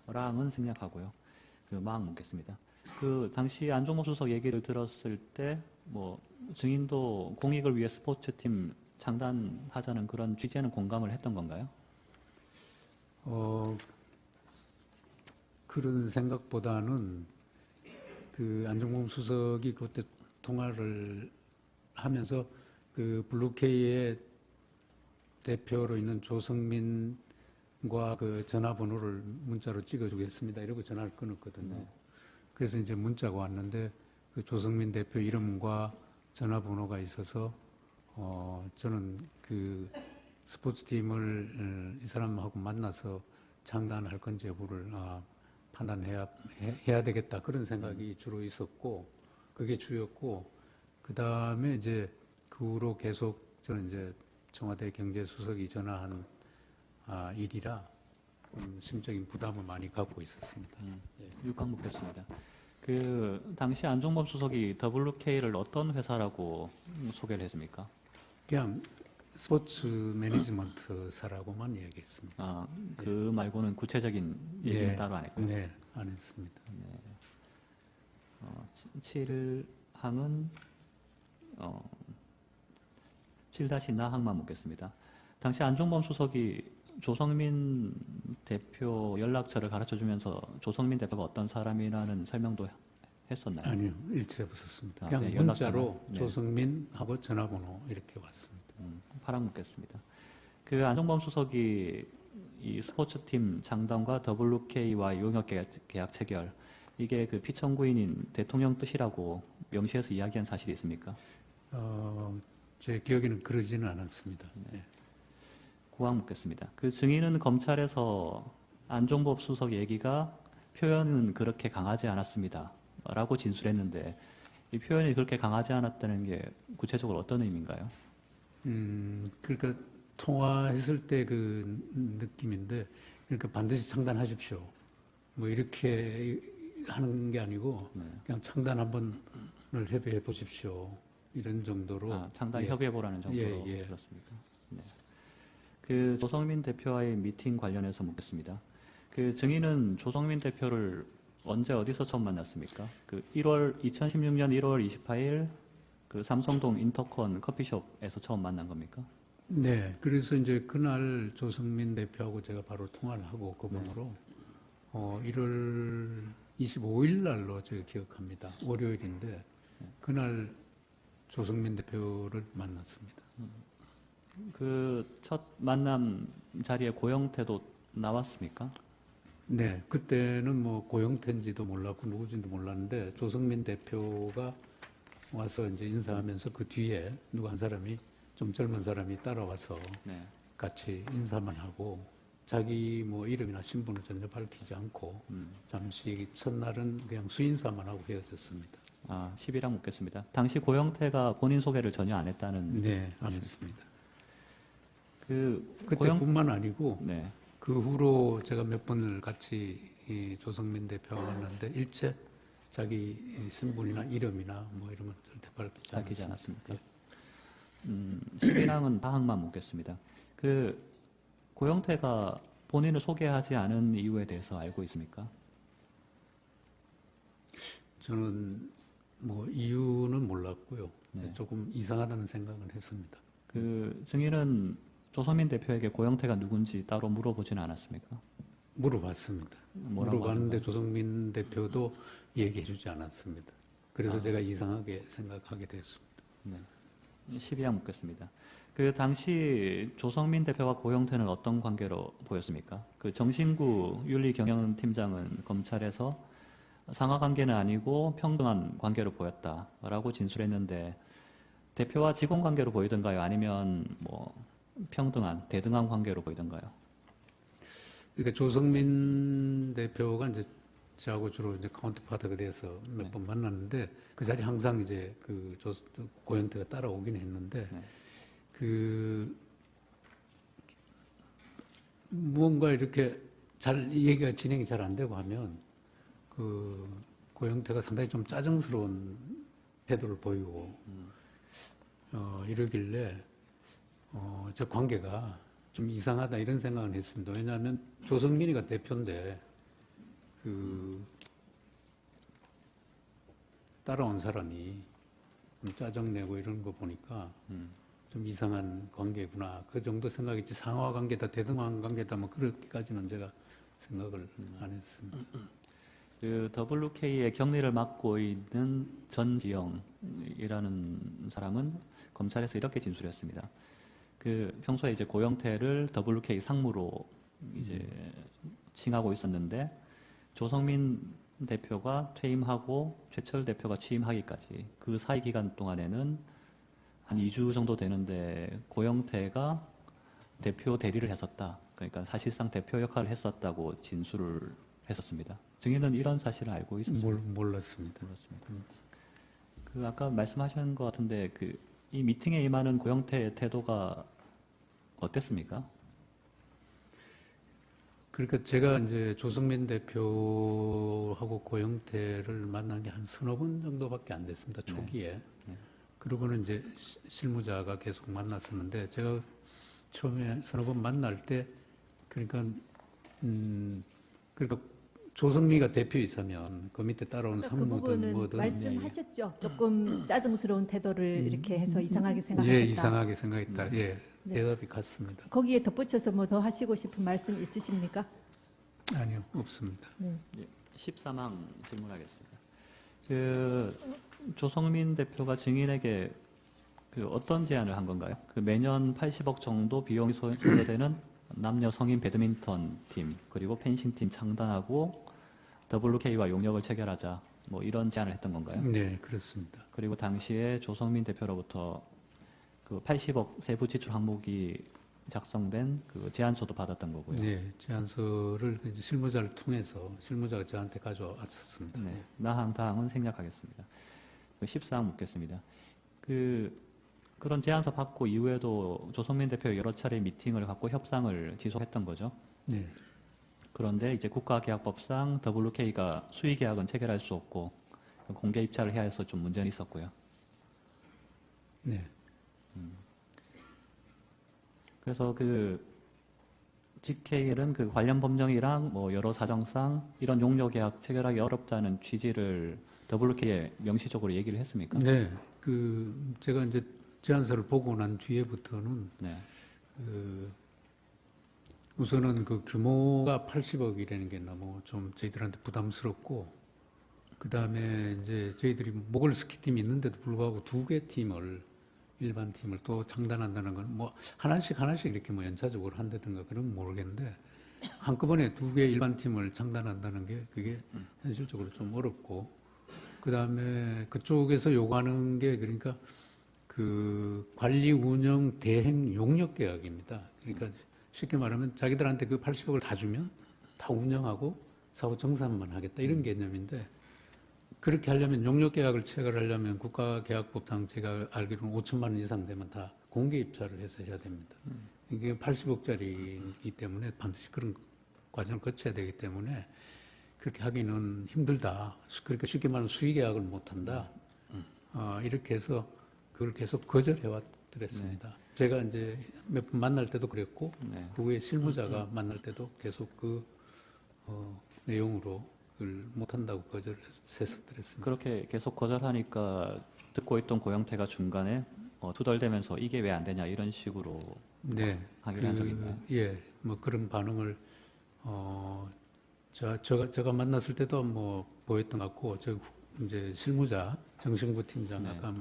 랑은 생략하고요. 그 마음 묻겠습니다. 그 당시 안종범 수석 얘기를 들었을 때 뭐 증인도 공익을 위해 스포츠 팀 창단하자는 그런 취지에는 공감을 했던 건가요? 그런 생각보다는 그 안종범 수석이 그때 통화를 하면서 그 블루케이의 대표로 있는 조성민과 그 전화번호를 문자로 찍어주겠습니다. 이러고 전화를 끊었거든요. 그래서 이제 문자가 왔는데 그 조성민 대표 이름과 전화번호가 있어서 저는 그 스포츠팀을 이 사람하고 만나서 창단할 건지 여부를 판단해야 되겠다 그런 생각이 주로 있었고 그게 주였고 그 다음에 이제 그 후로 계속 저는 이제 청와대 경제수석이 전화한 일이라 심적인 부담을 많이 갖고 있었습니다. 6강 묻겠습니다. 그 당시 안종범 수석이 WK를 어떤 회사라고 소개를 했습니까? 그냥 스포츠 매니지먼트사라고만 얘기했습니다. 그 말고는 구체적인 얘기는 따로 안 했고요. 네, 안 했습니다. 7항은 7-나항만 묻겠습니다. 당시 안종범 수석이 조성민 대표 연락처를 가르쳐주면서 조성민 대표가 어떤 사람이라는 설명도 했었나요? 아니요, 일체 없었습니다. 아, 그냥 네, 문자로 연락처는, 네. 조성민하고 전화번호 이렇게 왔습니다. 8항 묻겠습니다. 그 안종범 수석이 이 스포츠팀 장단과 WK와 용역 계약 체결, 이게 그 피청구인인 대통령 뜻이라고 명시해서 이야기한 사실이 있습니까? 제 기억에는 그러지는 않았습니다. 네. 구항 묻겠습니다. 그 증인은 검찰에서 안종범 수석 얘기가 표현은 그렇게 강하지 않았습니다. 라고 진술했는데 이 표현이 그렇게 강하지 않았다는 게 구체적으로 어떤 의미인가요? 그러니까 통화했을 때 그 느낌인데, 그러니까 반드시 창단하십시오. 뭐 이렇게 하는 게 아니고 그냥 창단 한번을 협의해 보십시오. 이런 정도로. 창단 예. 협의해보라는 정도로 예. 들었습니다. 네. 그 조성민 대표와의 미팅 관련해서 묻겠습니다. 그 증인은 조성민 대표를 언제 어디서 처음 만났습니까? 그 2016년 1월 28일 그 삼성동 인터컨 커피숍에서 처음 만난 겁니까? 네. 그래서 이제 그날 조성민 대표하고 제가 바로 통화를 하고 그 번호로 1월 25일 날로 제가 기억합니다. 월요일인데 그날 조성민 대표를 만났습니다. 그 첫 만남 자리에 고영태도 나왔습니까? 네, 그때는 뭐 고영태인지도 몰랐고 누구인지도 몰랐는데 조성민 대표가 와서 이제 인사하면서 그 뒤에 누구 한 사람이 좀 젊은 사람이 따라와서 네. 같이 인사만 하고 자기 뭐 이름이나 신분을 전혀 밝히지 않고 잠시 첫날은 그냥 수인사만 하고 헤어졌습니다. 10이랑 묻겠습니다. 당시 고영태가 본인 소개를 전혀 안 했다는. 네, 안 했습니다. 그 그때뿐만 아니고 네. 그 후로 제가 몇 번을 같이 이 조성민 대표와 만났는데 일체 자기 신분이나 이름이나 뭐 이런 건 절대 밝히지 않았습니다. 않았습니까? 10이랑은 다항만 묻겠습니다. 그 고영태가 본인을 소개하지 않은 이유에 대해서 알고 있습니까? 저는 뭐 이유는 몰랐고요. 네. 조금 이상하다는 생각은 했습니다. 그 증인은 조성민 대표에게 고영태가 누군지 따로 물어보지는 않았습니까? 물어봤습니다. 뭐라고 물어봤는데 조성민 대표도 얘기해주지 않았습니다. 그래서 제가 이상하게 생각하게 됐습니다. 네. 12양 묻겠습니다. 그 당시 조성민 대표와 고영태는 어떤 관계로 보였습니까? 그 정신구 윤리경영팀장은 검찰에서 상하 관계는 아니고 평등한 관계로 보였다라고 진술했는데 대표와 직원 관계로 보이던가요? 아니면 뭐 평등한 대등한 관계로 보이던가요? 그러니까 조성민 대표가 이제 저하고 주로 이제 카운터파트가 돼서 몇 번 만났는데 그 자리에 항상 이제 그 고영태가 따라오긴 했는데 네. 그 무언가 이렇게 잘 얘기가 진행이 잘 안 되고 하면 그 고영태가 상당히 좀 짜증스러운 태도를 보이고 이러길래 저 관계가 좀 이상하다 이런 생각을 했습니다. 왜냐하면 조성민이가 대표인데 그 따라온 사람이 좀 짜증내고 이런 거 보니까 좀 이상한 관계구나 그 정도 생각했지 상하 관계다 대등한 관계다 뭐 그렇게까지는 제가 생각을 안 했습니다. 그 WK의 격리를 맡고 있는 전지영이라는 사람은 검찰에서 이렇게 진술했습니다. 그 평소에 이제 고영태를 WK 상무로 이제 칭하고 있었는데 조성민 대표가 퇴임하고 최철 대표가 취임하기까지 그 사이 기간 동안에는 한 2주 정도 되는데 고영태가 대표 대리를 했었다. 그러니까 사실상 대표 역할을 했었다고 진술을 했었습니다. 증인은 이런 사실을 알고 있었습니다. 몰랐습니다. 그 아까 말씀하신 것 같은데 그 이 미팅에 임하는 고영태의 태도가 어땠습니까? 그러니까 제가 이제 조성민 대표하고 고영태를 만난 게 한 서너 번 정도밖에 안 됐습니다. 초기에. 네. 그러고는 이제 실무자가 계속 만났었는데 제가 처음에 서너 번 만날 때 그러니까 조성미가 대표이사면 그 밑에 따라오는 그 상무든 부분은 뭐든 말씀하셨죠. 조금 짜증스러운 태도를 이렇게 해서 이상하게 생각하셨다. 예, 이상하게 생각했다. 예, 네. 대답이 같습니다. 거기에 덧붙여서 뭐 더 하시고 싶은 말씀 있으십니까? 아니요, 없습니다. 13항 질문하겠습니다. 그 조성민 대표가 증인에게 그 어떤 제안을 한 건가요? 그 매년 80억 정도 비용이 소요되는 남녀 성인 배드민턴 팀 그리고 펜싱 팀 창단하고 WK와 용역을 체결하자 뭐 이런 제안을 했던 건가요? 네, 그렇습니다. 그리고 당시에 조성민 대표로부터 그 80억 세부 지출 항목이 작성된 그 제안서도 받았던 거고요. 네, 제안서를 이제 실무자를 통해서 실무자가 저한테 가져왔었습니다. 네, 나항 다항은 생략하겠습니다. 14항 묻겠습니다. 그런 제안서 받고 이후에도 조성민 대표 여러 차례 미팅을 갖고 협상을 지속했던 거죠. 네, 그런데 이제 국가계약법상 WK가 수의 계약은 체결할 수 없고 공개 입찰을 해야 해서 좀 문제는 있었고요. 네. 그래서 GKL은 그 관련 법령이랑 뭐 여러 사정상 이런 용역 계약 체결하기 어렵다는 취지를 WK에 명시적으로 얘기를 했습니까? 네, 제가 이제 제안서를 보고 난 뒤에부터는 네. 우선은 그 규모가 80억이라는 게 너무 좀 저희들한테 부담스럽고, 그 다음에 이제 저희들이 모글 스키팀이 있는데도 불구하고 2개 팀을, 일반 팀을 또 창단한다는 건 뭐 하나씩 이렇게 뭐 연차적으로 한다든가 그런 건 모르겠는데, 한꺼번에 2개 일반 팀을 창단한다는 게 그게 현실적으로 좀 어렵고, 그 다음에 그쪽에서 요구하는 게 그러니까 그 관리 운영 대행 용역 계약입니다. 그러니까 쉽게 말하면 자기들한테 그 80억을 다 주면 다 운영하고 사후 정산만 하겠다 이런 개념인데, 그렇게 하려면 용역 계약을 체결하려면 국가계약법상 제가 알기로는 5천만 원 이상 되면 다 공개 입찰을 해서 해야 됩니다. 이게 80억짜리이기 때문에 반드시 그런 과정을 거쳐야 되기 때문에 그렇게 하기는 힘들다. 그렇게 쉽게 말하면 수의 계약을 못 한다. 이렇게 해서 그걸 계속 거절해 왔더랬습니다. 제가 이제 몇 번 만날 때도 그랬고, 네. 그 후에 실무자가 만날 때도 계속 그 내용으로 그걸 못 한다고 거절했었더랬습니다. 그렇게 계속 거절하니까 듣고 있던 고영태가 중간에 투덜대면서 이게 왜 안 되냐 이런 식으로 네, 하기로 한 적이 있나요? 예, 뭐 그런 반응을 제가 만났을 때도 뭐 보였던 것 같고, 저 이제 실무자 정신구 팀장 네. 아까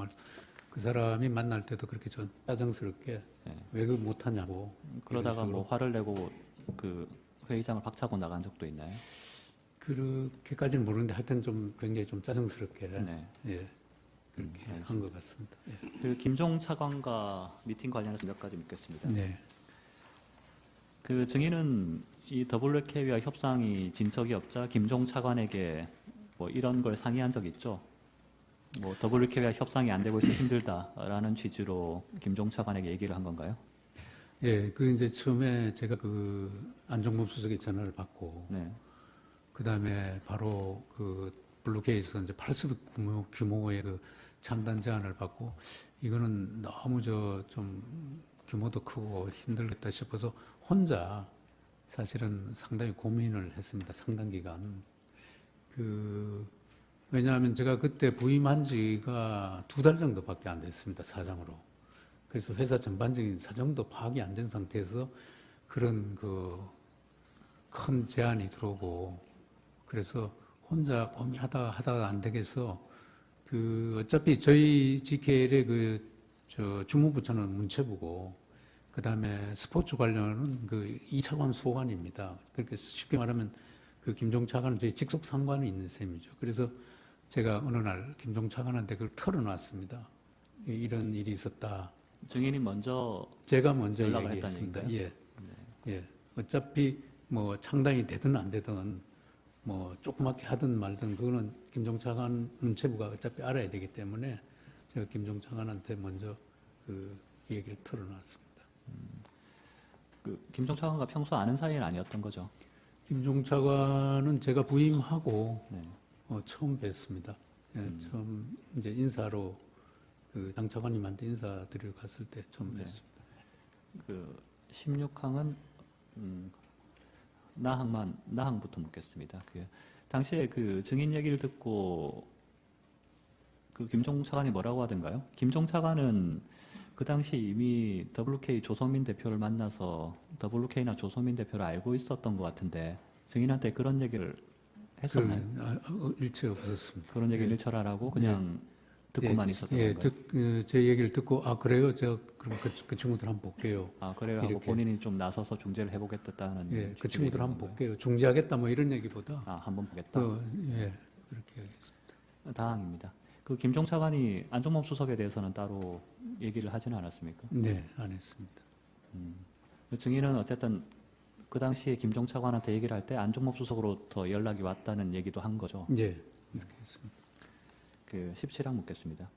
그 사람이 만날 때도 그렇게 좀 짜증스럽게 네. 왜 그 못하냐고. 그러다가 이런 뭐 식으로. 화를 내고 그 회의장을 박차고 나간 적도 있나요? 그렇게까지는 모르는데 하여튼 좀 굉장히 좀 짜증스럽게 네. 예, 그렇게 한 것 같습니다. 예. 그 김종 차관과 미팅 관련해서 몇 가지 묻겠습니다. 네. 그 증인은 이 WK와 협상이 진척이 없자 김종 차관에게 뭐 이런 걸 상의한 적 있죠? 뭐 WK와 협상이 안 되고 있어 힘들다라는 취지로 김종 차관에게 얘기를 한 건가요? 예, 이제 처음에 제가 안종범 수석의 전화를 받고, 네. 그 다음에 바로 블루케이에서 이제 80억 규모의 창단 제안을 받고, 이거는 너무 좀 규모도 크고 힘들겠다 싶어서 혼자 사실은 상당히 고민을 했습니다. 상당 기간. 왜냐하면 제가 그때 부임한 지가 2달 정도밖에 안 됐습니다. 사장으로. 그래서 회사 전반적인 사정도 파악이 안 된 상태에서 그런 큰 제안이 들어오고, 그래서 혼자 고민하다가 안 되겠어. 어차피 저희 GKL의 주무부처는 문체부고, 그 다음에 스포츠 관련은 2차관 소관입니다. 그렇게 쉽게 말하면 김종 차관은 저희 직속 상관이 있는 셈이죠. 그래서 제가 어느 날 김종 차관한테 그걸 털어놨습니다. 이런 일이 있었다. 증인이 먼저 제가 먼저 연락을 얘기했습니다. 했다는 예. 예. 어차피 뭐 창당이 되든 안 되든 뭐 조그맣게 하든 말든 그거는 김종 차관 문체부가 어차피 알아야 되기 때문에 제가 김종 차관한테 먼저 얘기를 털어놨습니다. 김종 차관과 평소 아는 사이는 아니었던 거죠? 김종 차관은 제가 부임하고 네. 처음 뵀습니다. 예, 처음 이제 인사로 당 차관님한테 인사드리러 갔을 때 처음 네. 뵀습니다. 16항은 나항부터 묻겠습니다. 당시에 증인 얘기를 듣고 김종 차관이 뭐라고 하던가요? 김종 차관은 그 당시 이미 WK 조성민 대표를 만나서 WK나 조성민 대표를 알고 있었던 것 같은데 증인한테 그런 얘기를 했었나요? 일체 없었습니다. 그런 얘기를 예. 일철하라고 그냥 듣고만 있었던 예, 건가요? 제 얘기를 듣고 아 그래요? 제가 그럼 그 친구들 한번 볼게요. 아, 그래요 하고 이렇게. 본인이 좀 나서서 중재를 해보겠다는 예, 그 취지의 친구들 얘기인 한번 건가요? 볼게요. 중재하겠다 뭐 이런 얘기보다 아, 한번 보겠다. 예, 그렇게 하겠습니다. 다항입니다. 그 김종 차관이 안종범 수석에 대해서는 따로 얘기를 하지는 않았습니까? 네, 안 했습니다. 그 증인은 어쨌든 그 당시에 김종 차관한테 얘기를 할 때 안종범 수석으로부터 연락이 왔다는 얘기도 한 거죠. 예, 이렇게 했습니다. 그 17항 묻겠습니다.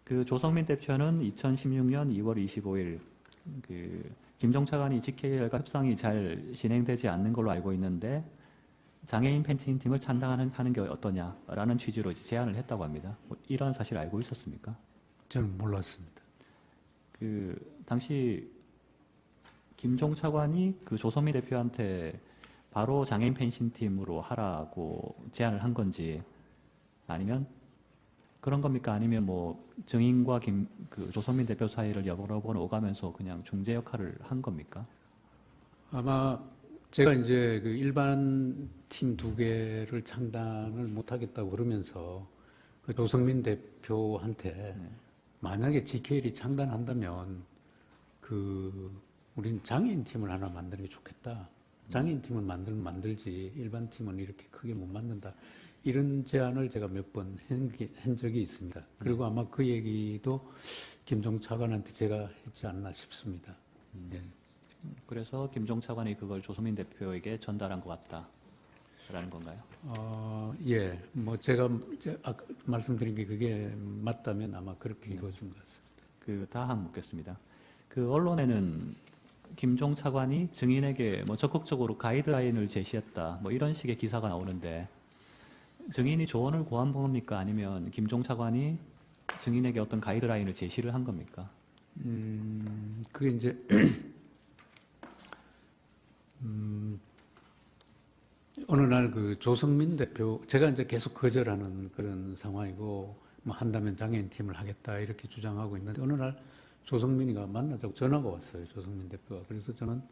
그 조성민 대표는 2016년 2월 25일 그 김종 차관이 GKL과 협상이 잘 진행되지 않는 걸로 알고 있는데 장애인 펜싱 팀을 창당하는 게 어떠냐라는 취지로 제안을 했다고 합니다. 뭐 이런 사실 알고 있었습니까? 저는 몰랐습니다. 그 당시 김종 차관이 그 조성민 대표한테 바로 장애인 펜싱 팀으로 하라고 제안을 한 건지 아니면 그런 겁니까? 아니면 뭐 증인과 그 조성민 대표 사이를 여러 번 오가면서 그냥 중재 역할을 한 겁니까? 아마 제가 이제 그 일반 팀 2개를 창단을 못하겠다고 그러면서 그 조성민 대표한테 만약에 GKL이 창단한다면 그 우린 장애인 팀을 하나 만드는 게 좋겠다. 장애인 팀은 만들면 만들지 일반 팀은 이렇게 크게 못 만든다. 이런 제안을 제가 몇 번 한 적이 있습니다. 그리고 아마 그 얘기도 김종 차관한테 제가 했지 않나 싶습니다. 예. 그래서 김종 차관이 그걸 조성민 대표에게 전달한 것 같다라는 건가요? 예, 뭐 제가 아까 말씀드린 게 그게 맞다면 아마 그렇게 이루어진 것 같습니다. 그 다항 묻겠습니다. 그 언론에는 김종 차관이 증인에게 뭐 적극적으로 가이드라인을 제시했다, 뭐 이런 식의 기사가 나오는데 증인이 조언을 구한 겁니까? 아니면 김종 차관이 증인에게 어떤 가이드라인을 제시를 한 겁니까? 그게 이제 어느 날 그 조성민 대표, 제가 이제 계속 거절하는 그런 상황이고, 뭐 한다면 장애인 팀을 하겠다 이렇게 주장하고 있는데, 어느 날 조성민이가 만나자고 전화가 왔어요, 조성민 대표가. 그래서 저는,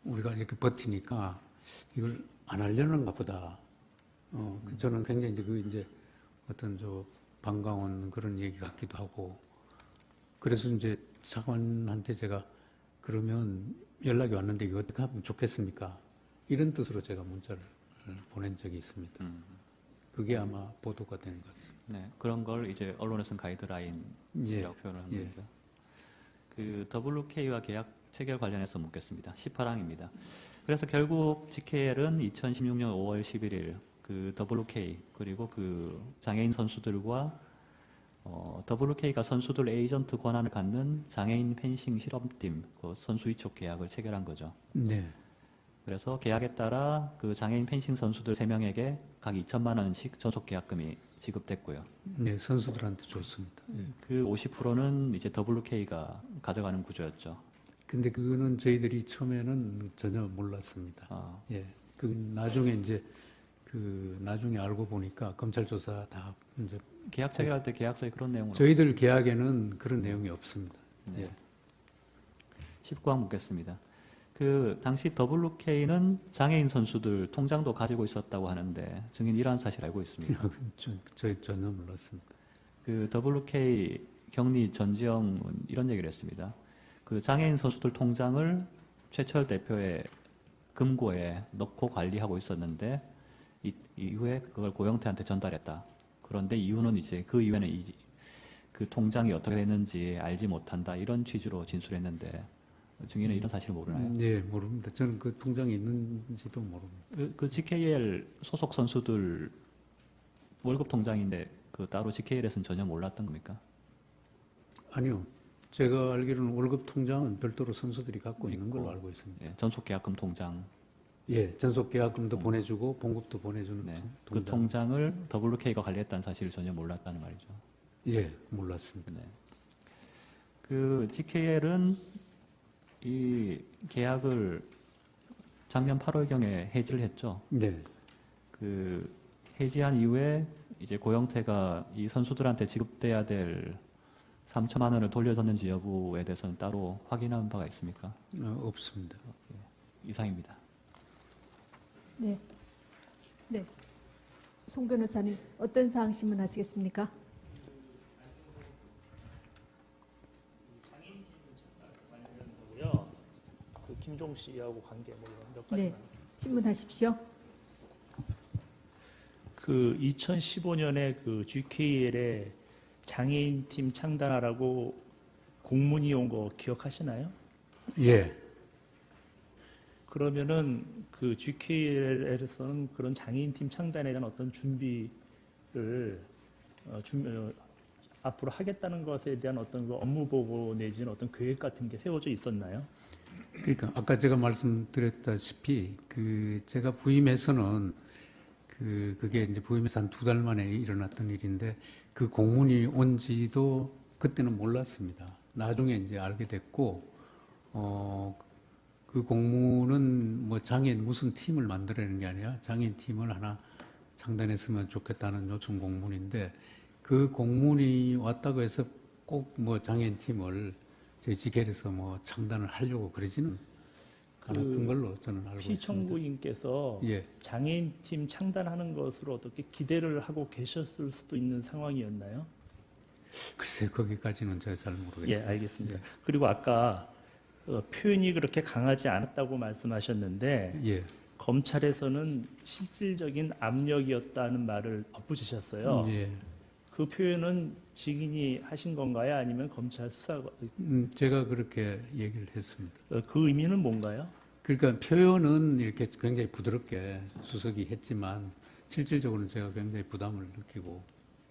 우리가 이렇게 버티니까 이걸 안 하려는가 보다. 저는 굉장히 이제 어떤 반가운 그런 얘기 같기도 하고, 그래서 이제 차관한테 제가 그러면 연락이 왔는데 이거 어떻게 하면 좋겠습니까? 이런 뜻으로 제가 문자를 보낸 적이 있습니다. 그게 아마 보도가 된 것 같습니다. 네, 그런 걸 이제 언론에서는 가이드라인이라고 예, 표현을 한 예. 거죠. 그 WK와 계약 체결 관련해서 묻겠습니다. 18항입니다. 그래서 결국 GKL은 2016년 5월 11일 그 WK 그리고 그 장애인 선수들과 WK가 선수들 에이전트 권한을 갖는 장애인 펜싱 실험팀 그 선수 위촉 계약을 체결한 거죠. 네. 그래서 계약에 따라 그 장애인 펜싱 선수들 3명에게 각 2천만 원씩 전속 계약금이 지급됐고요. 네, 선수들한테 줬습니다. 그 50%는 이제 WK가 가져가는 구조였죠. 근데 그거는 저희들이 처음에는 전혀 몰랐습니다. 예. 그 나중에 이제 나중에 알고 보니까 검찰 조사 다 이제 계약 체결할 때 계약서에 그런 내용은 저희들 계약에는 그런 내용이 없습니다. 네. 예. 19항 묻겠습니다. 그 당시 WK는 장애인 선수들 통장도 가지고 있었다고 하는데 증인 이러한 사실 알고 있습니다. 저희 전혀 몰랐습니다. 그 WK 경리 전지영은 이런 얘기를 했습니다. 그 장애인 선수들 통장을 최철 대표의 금고에 넣고 관리하고 있었는데 이후에 그걸 고영태한테 전달했다. 그런데 이유는 이제 그 이후에는 그 통장이 어떻게 됐는지 알지 못한다. 이런 취지로 진술했는데 증인은 이런 사실을 모르나요? 네, 모릅니다. 저는 그 통장이 있는지도 모릅니다. 그 GKL 소속 선수들 월급 통장인데 그 따로 GKL에서는 전혀 몰랐던 겁니까? 아니요. 제가 알기로는 월급 통장은 별도로 선수들이 갖고 있는 걸로 알고 있습니다. 예, 전속 계약금 통장. 예, 전속 계약금도 보내주고 봉급도 보내주는 네. 통장. 그 통장을 WK가 관리했다는 사실을 전혀 몰랐다는 말이죠. 예, 몰랐습니다. 네. 그 GKL은 이 계약을 작년 8월경에 해지를 했죠. 네. 그 해지한 이후에 이제 고영태가 이 선수들한테 지급돼야 될 3천만 원을 돌려줬는지 여부에 대해서는 따로 확인한 바가 있습니까? 없습니다. 이상입니다. 네. 네. 송 변호사님, 어떤 사항 신문하시겠습니까? 그 김종 씨하고 관계 뭐 이런 몇 가지. 네, 신문하십시오. 그 2015년에 그 GKL에 장애인 팀 창단하라고 공문이 온 거 기억하시나요? 예, 그러면은 그 GKL에서는 그런 장애인 팀 창단에 대한 어떤 준비를 앞으로 하겠다는 것에 대한 어떤 그 업무 보고 내지는 어떤 계획 같은 게 세워져 있었나요? 그러니까 아까 제가 말씀드렸다시피 그 제가 부임해서는 그게 이제 부임해서 한 2달 만에 일어났던 일인데 그 공문이 온지도 그때는 몰랐습니다. 나중에 이제 알게 됐고 그 공문은 뭐 장애인 무슨 팀을 만들어내는 게 아니라 장애인 팀을 하나 창단했으면 좋겠다는 요청 공문인데 그 공문이 왔다고 해서 꼭 뭐 장애인 팀을 저희 GKL에서 뭐 창단을 하려고 그러지는 않았던 걸로 저는 알고 있습니다. 피청구인께서 예. 장애인 팀 창단하는 것으로 어떻게 기대를 하고 계셨을 수도 있는 상황이었나요? 글쎄 거기까지는 제가 잘 모르겠습니다. 예, 알겠습니다. 그리고 아까 표현이 그렇게 강하지 않았다고 말씀하셨는데 예. 검찰에서는 실질적인 압력이었다는 말을 덧붙이셨어요. 예. 그 표현은 증인이 하신 건가요? 아니면 검찰 수사가 제가 그렇게 얘기를 했습니다. 그 의미는 뭔가요? 그러니까 표현은 이렇게 굉장히 부드럽게 수석이 했지만 실질적으로는 제가 굉장히 부담을 느끼고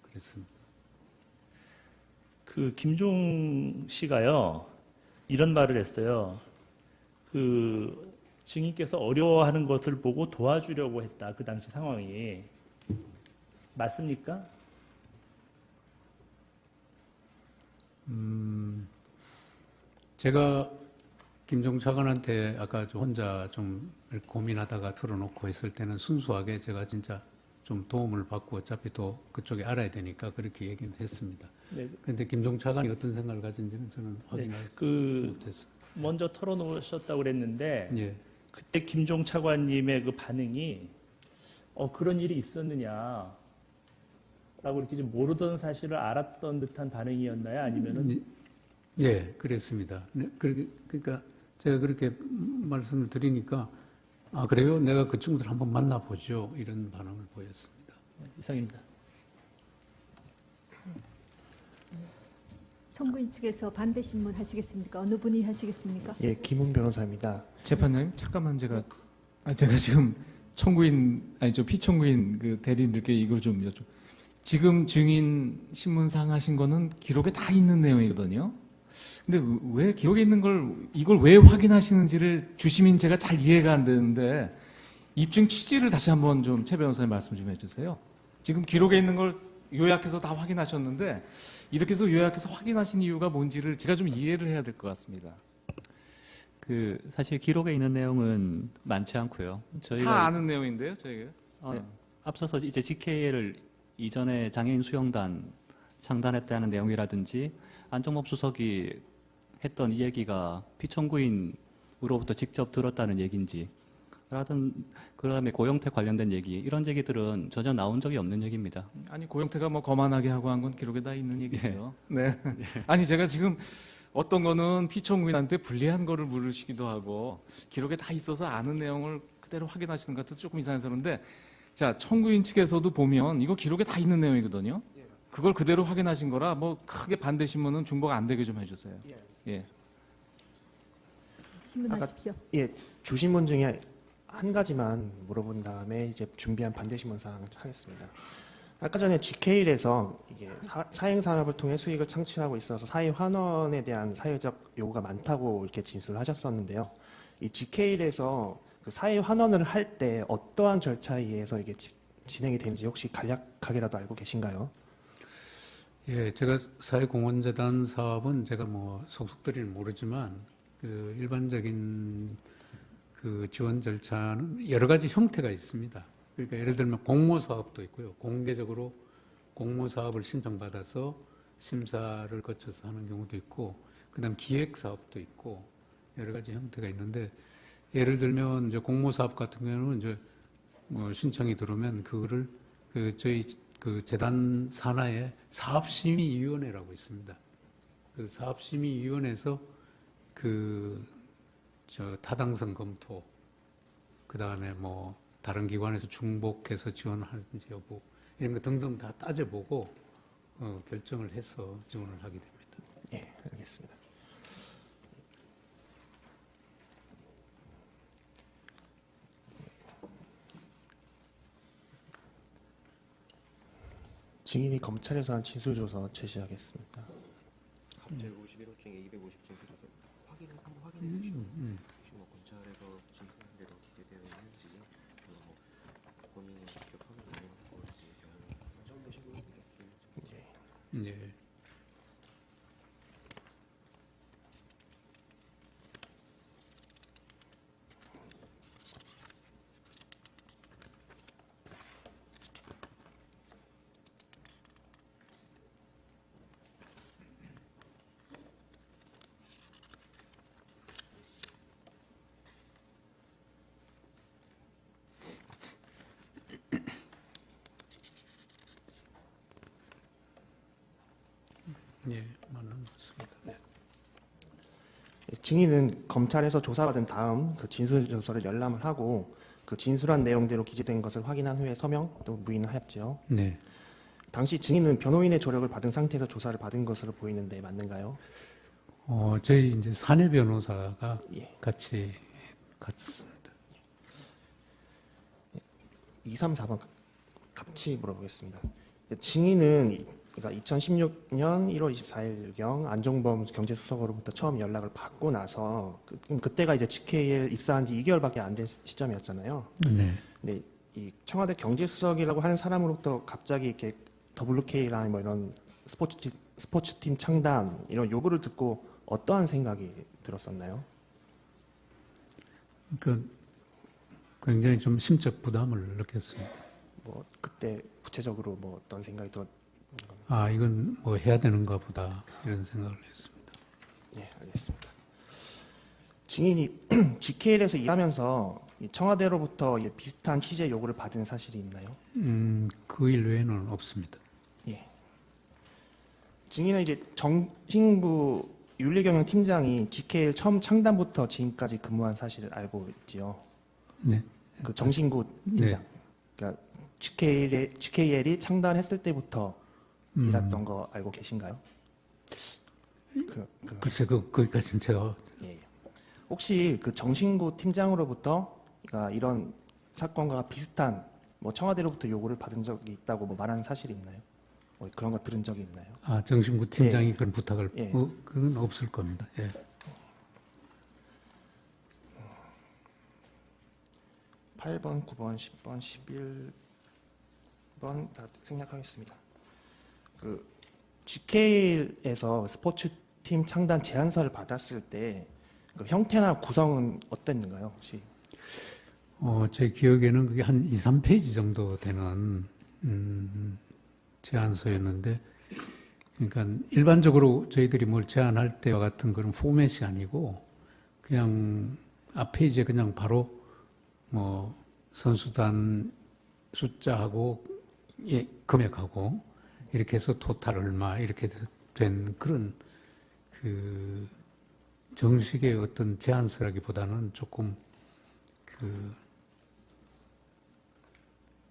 그랬습니다. 그 김종 씨가요 이런 말을 했어요. 그 증인께서 어려워하는 것을 보고 도와주려고 했다. 그 당시 상황이 맞습니까? 제가 김종 차관한테 아까 저 혼자 좀 고민하다가 털어놓고 했을 때는 순수하게 제가 진짜 좀 도움을 받고 어차피 또 그쪽에 알아야 되니까 그렇게 얘기는 했습니다. 네. 그런데 김종 차관이 어떤 생각을 가진지는 저는 확인할 그 못했어요. 먼저 털어놓으셨다고 그랬는데 예. 그때 김종 차관님의 그 반응이 그런 일이 있었느냐라고 이렇게 좀 모르던 사실을 알았던 듯한 반응이었나요? 아니면은 예, 그랬습니다. 네, 그러니까 제가 그렇게 말씀을 드리니까 아 그래요? 내가 그 친구들 한번 만나보죠. 이런 반응을 보였습니다. 이상입니다. 청구인 측에서 반대 신문 하시겠습니까? 어느 분이 하시겠습니까? 예, 김훈 변호사입니다. 재판장님 잠깐만 제가 지금 피청구인 그 대리인들께 이걸 좀 여쭤. 지금 증인 신문상 하신 거는 기록에 다 있는 내용이거든요. 근데 왜 기록에 있는 이걸 왜 확인하시는지를 주시민 제가 잘 이해가 안 되는데 입증 취지를 다시 한번 좀 최 변호사님 말씀 좀 해주세요. 지금 기록에 있는 걸 요약해서 다 확인하셨는데 이렇게 해서 요약해서 확인하신 이유가 뭔지를 제가 좀 이해를 해야 될 것 같습니다. 그 사실 기록에 있는 내용은 많지 않고요. 저희가 다 아는 내용인데요, 저희가. 네. 앞서서 이제 GK를 이전에 장애인 수용단 창단했다는 내용이라든지 안종범 수석이 했던 이 얘기가 피청구인으로부터 직접 들었다는 얘기인지 그다음에 고영태 관련된 얘기 이런 얘기들은 전혀 나온 적이 없는 얘기입니다. 아니 고영태가 뭐 거만하게 하고 한 건 기록에 다 있는 얘기죠. 네. 아니 제가 지금 어떤 거는 피청구인한테 불리한 거를 물으시기도 하고 기록에 다 있어서 아는 내용을 그대로 확인하시는 것 같아서 조금 이상해서 그런데 자 청구인 측에서도 보면 이거 기록에 다 있는 내용이거든요. 그걸 그대로 확인하신 거라 뭐 크게 반대 신문은 중복 안 되게 좀 해주세요. 예. 신문하십시오. 예, 주신문 중에 한 가지만 물어본 다음에 이제 준비한 반대신문 사항을 하겠습니다. 아까 전에 GK일에서 이게 사행 산업을 통해 수익을 창출하고 있어서 사회 환원에 대한 사회적 요구가 많다고 이렇게 진술을 하셨었는데요. 이 GK일에서 그 사회 환원을 할 때 어떠한 절차에 의해서 이게 진행이 되는지 혹시 간략하게라도 알고 계신가요? 예, 제가 사회공헌재단 사업은 제가 뭐 속속들이는 모르지만 그 일반적인 그 지원 절차는 여러 가지 형태가 있습니다. 그러니까 예를 들면 공모사업도 있고요. 공개적으로 공모사업을 신청받아서 심사를 거쳐서 하는 경우도 있고, 그다음 기획사업도 있고 여러 가지 형태가 있는데 예를 들면 이제 공모사업 같은 경우는 이제 뭐 신청이 들어오면 그거를 저희 그 재단 산하에 사업심의위원회라고 있습니다. 그 사업심의위원회에서 타당성 검토, 그 다음에 뭐 다른 기관에서 중복해서 지원하는지 여부 이런 거 등등 다 따져보고 결정을 해서 지원을 하게 됩니다. 예, 알겠습니다. 증인이 검찰에서 한 진술조서 제시하겠습니다. 갑자기 51호증에 250증 한번 확인해 주시고 혹시 뭐 검찰에서 진술한 대로 기재되어 있는지 뭐 본인이 직접 확인하는 건지 정도 식으로 예. 예, 맞는 것 같습니다. 네. 증인은 검찰에서 조사받은 다음 그 진술조서를 열람을 하고 그 진술한 내용대로 기재된 것을 확인한 후에 서명 또 부인하였죠. 네. 당시 증인은 변호인의 조력을 받은 상태에서 조사를 받은 것으로 보이는데 맞는가요? 저희 이제 사내 변호사가 예. 같이 갔습니다. 2, 3, 4번 같이 물어보겠습니다. 증인은 그러니까 2016년 1월 24일경 안종범 경제수석으로부터 처음 연락을 받고 나서 그때가 이제 GKL 입사한 지 2개월밖에 안 된 시점이었잖아요. 네. 근데 이 청와대 경제수석이라고 하는 사람으로부터 갑자기 이렇게 WK랑 뭐 이런 스포츠팀 창단 이런 요구를 듣고 어떠한 생각이 들었었나요? 굉장히 좀 심적 부담을 느꼈습니다. 뭐 그때 구체적으로 뭐 어떤 생각이 들었? 이건 뭐 해야 되는가 보다 이런 생각을 했습니다. 네, 알겠습니다. 증인이 GKL에서 일하면서 이 청와대로부터 비슷한 취재 요구를 받은 사실이 있나요? 그 일 외에는 없습니다. 예. 증인은 이제 정신부 윤리경영 팀장이 GKL 처음 창단부터 지금까지 근무한 사실을 알고 있지요. 네. 그 정신구 팀장. 그러니까 GKL이 창단했을 때부터 일했던 거 알고 계신가요? 글쎄 거기까지는 제가 예. 혹시 그 정신구 팀장으로부터 그러니까 이런 사건과 비슷한 뭐 청와대로부터 요구를 받은 적이 있다고 뭐 말하는 사실이 있나요? 뭐 그런 거 들은 적이 있나요? 정신구 팀장이 그런 부탁을 예. 그건 없을 겁니다. 예. 8번, 9번, 10번, 11번 다 생략하겠습니다. 그 GK에서 스포츠팀 창단 제안서를 받았을 때 그 형태나 구성은 어땠는가요, 혹시? 제 기억에는 그게 한 2, 3페이지 정도 되는 제안서였는데, 그러니까 일반적으로 저희들이 뭘 제안할 때와 같은 그런 포맷이 아니고 그냥 앞 페이지에 그냥 바로 뭐 선수단 숫자하고 금액하고 이렇게 해서 토탈 얼마 이렇게 된 그런 그 정식의 어떤 제안서라기보다는 조금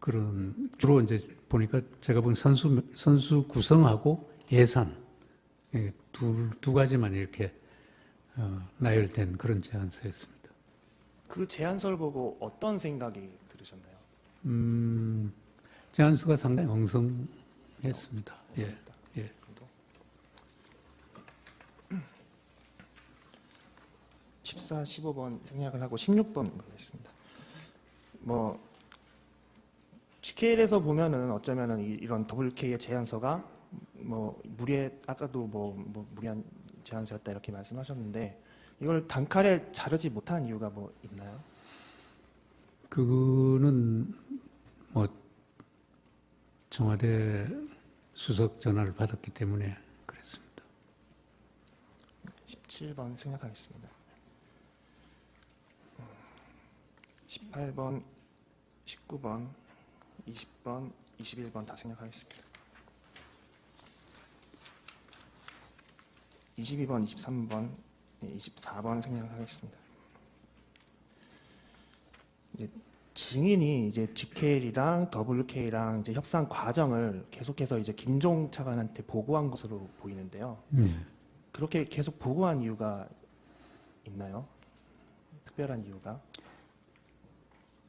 그런 주로 이제 보니까 제가 본 선수 구성하고 예산 두 가지만 이렇게 나열된 그런 제안서였습니다. 그 제안서를 보고 어떤 생각이 들으셨나요? 제안서가 상당히 엉성했습니다. 예. 14, 15번 생략을 하고 16번 보겠습니다. 뭐 GKL에서 보면은 어쩌면은 이런 WK의 제안서가 뭐 아까도 뭐 무리한 제안서였다 이렇게 말씀하셨는데 이걸 단칼에 자르지 못한 이유가 뭐 있나요? 그거는 뭐 청와대 수석 전화를 받았기 때문에 그랬습니다. 17번 생략하겠습니다. 18번, 19번, 20번, 21번 다 생략하겠습니다. 22번, 23번, 24번 생략하겠습니다. 이제 증인이 이제 GKL이랑 WK랑 이제 협상 과정을 계속해서 이제 김종 차관한테 보고한 것으로 보이는데요. 그렇게 계속 보고한 이유가 있나요? 특별한 이유가?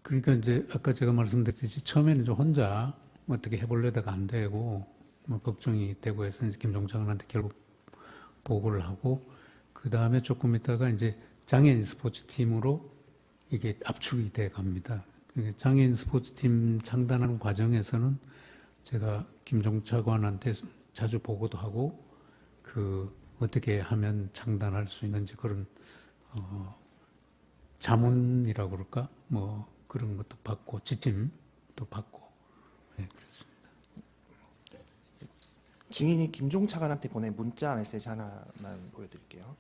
그러니까 이제 아까 제가 말씀드렸듯이 처음에는 좀 혼자 어떻게 해보려다가 안 되고 뭐 걱정이 되고 해서 이제 김종 차관한테 결국 보고를 하고 그 다음에 조금 있다가 이제 장애인 스포츠팀으로 이게 압축이 돼 갑니다. 그러니까 장애인 스포츠팀 창단하는 과정에서는 제가 김종 차관한테 자주 보고도 하고 그 어떻게 하면 창단할 수 있는지 그런 자문이라고 그럴까? 뭐 그런 것도 받고 지침도 받고 네, 그렇습니다. 증인이 김종 차관한테 보낸 문자 메시지 하나만 보여드릴게요.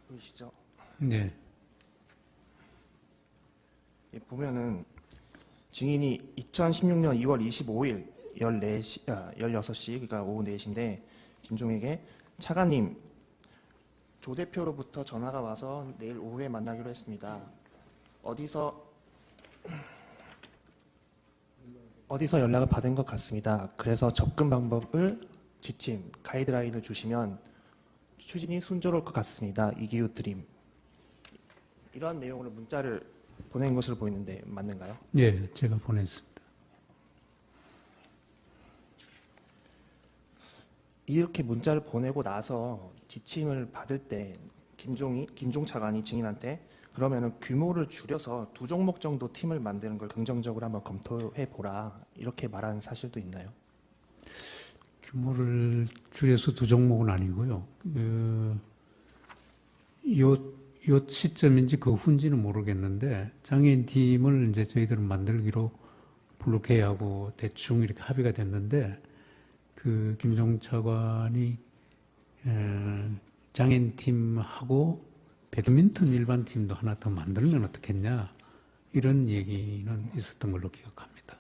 보이시죠? 네. 예, 보면은 증인이 2016년 2월 25일 16시 그러니까 오후 4시인데 김종에게 차관님 조 대표로부터 전화가 와서 내일 오후에 만나기로 했습니다. 어디서 연락을 받은 것 같습니다. 그래서 접근 방법을 지침, 가이드라인을 주시면 추진이 순조로울 것 같습니다. 이기우 드림. 이러한 내용으로 문자를 보낸 것으로 보이는데 맞는가요? 예, 제가 보냈습니다. 이렇게 문자를 보내고 나서 지침을 받을 때 김종 차관이 증인한테 그러면은 규모를 줄여서 2종목 정도 팀을 만드는 걸 긍정적으로 한번 검토해 보라 이렇게 말한 사실도 있나요? 규모를 줄여서 2종목은 아니고요. 요 시점인지 그 후인지는 모르겠는데 장애인 팀을 이제 저희들은 만들기로 블록회의하고 대충 이렇게 합의가 됐는데 그 김종 차관이 장애인 팀하고 배드민턴 일반 팀도 하나 더 만들면 어떻겠냐 이런 얘기는 있었던 걸로 기억합니다.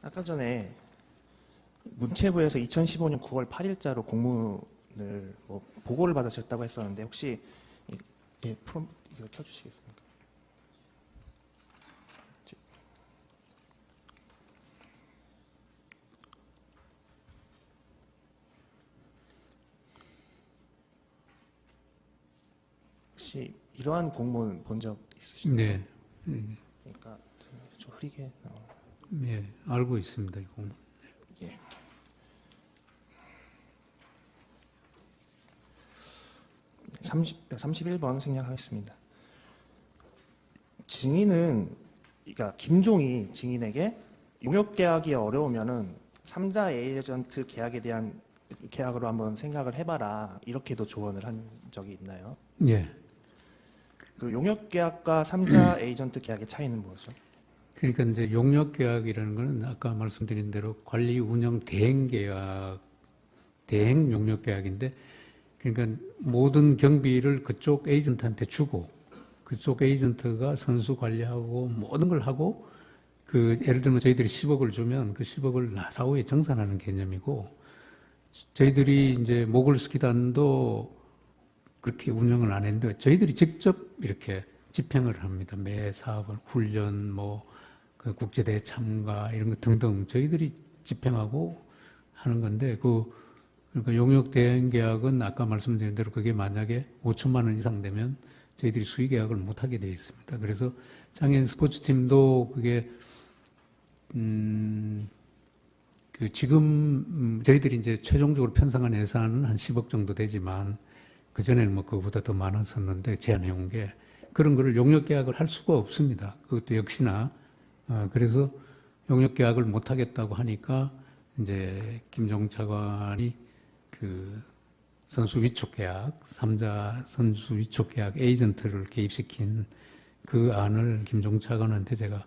아까 전에 문체부에서 2015년 9월 8일자로 공문을 보고를 받으셨다고 했었는데 혹시 이거 켜주시겠습니까? 혹시 이러한 공문 본 적 있으신가요? 네. 그러니까 좀 흐리게 예, 알고 있습니다. 이거. 예. 네, 31번 생략하겠습니다. 증인은 그러니까 김종이 증인에게 용역 계약이 어려우면은 3자 에이전트 계약에 대한 계약으로 한번 생각을 해봐라 이렇게도 조언을 한 적이 있나요? 예. 그 용역 계약과 3자 에이전트 계약의 차이는 뭐죠? 그러니까 이제 용역 계약이라는 거는 아까 말씀드린 대로 관리 운영 대행 계약, 대행 용역 계약인데 그러니까 모든 경비를 그쪽 에이전트한테 주고 그쪽 에이전트가 선수 관리하고 모든 걸 하고 그 예를 들면 저희들이 10억을 주면 그 10억을 사후에 정산하는 개념이고 저희들이 이제 모글스키단도 그렇게 운영을 안 했는데 저희들이 직접 이렇게 집행을 합니다. 매 사업을 훈련 그 국제대회 참가 이런 거 등등 저희들이 집행하고 하는 건데 그러니까 용역 대행 계약은 아까 말씀드린 대로 그게 만약에 5천만 원 이상 되면 저희들이 수의 계약을 못 하게 되어 있습니다. 그래서 장애인 스포츠팀도 그게 지금 저희들이 이제 최종적으로 편성한 예산은 한 10억 정도 되지만 그 전에는 그거보다 더 많았었는데 제안해온 게 그런 거를 용역 계약을 할 수가 없습니다. 그것도 역시나 그래서 용역 계약을 못 하겠다고 하니까 이제 김종 차관이 그 선수 위촉 계약, 3자 선수 위촉 계약 에이전트를 개입시킨 그 안을 김종 차관한테 제가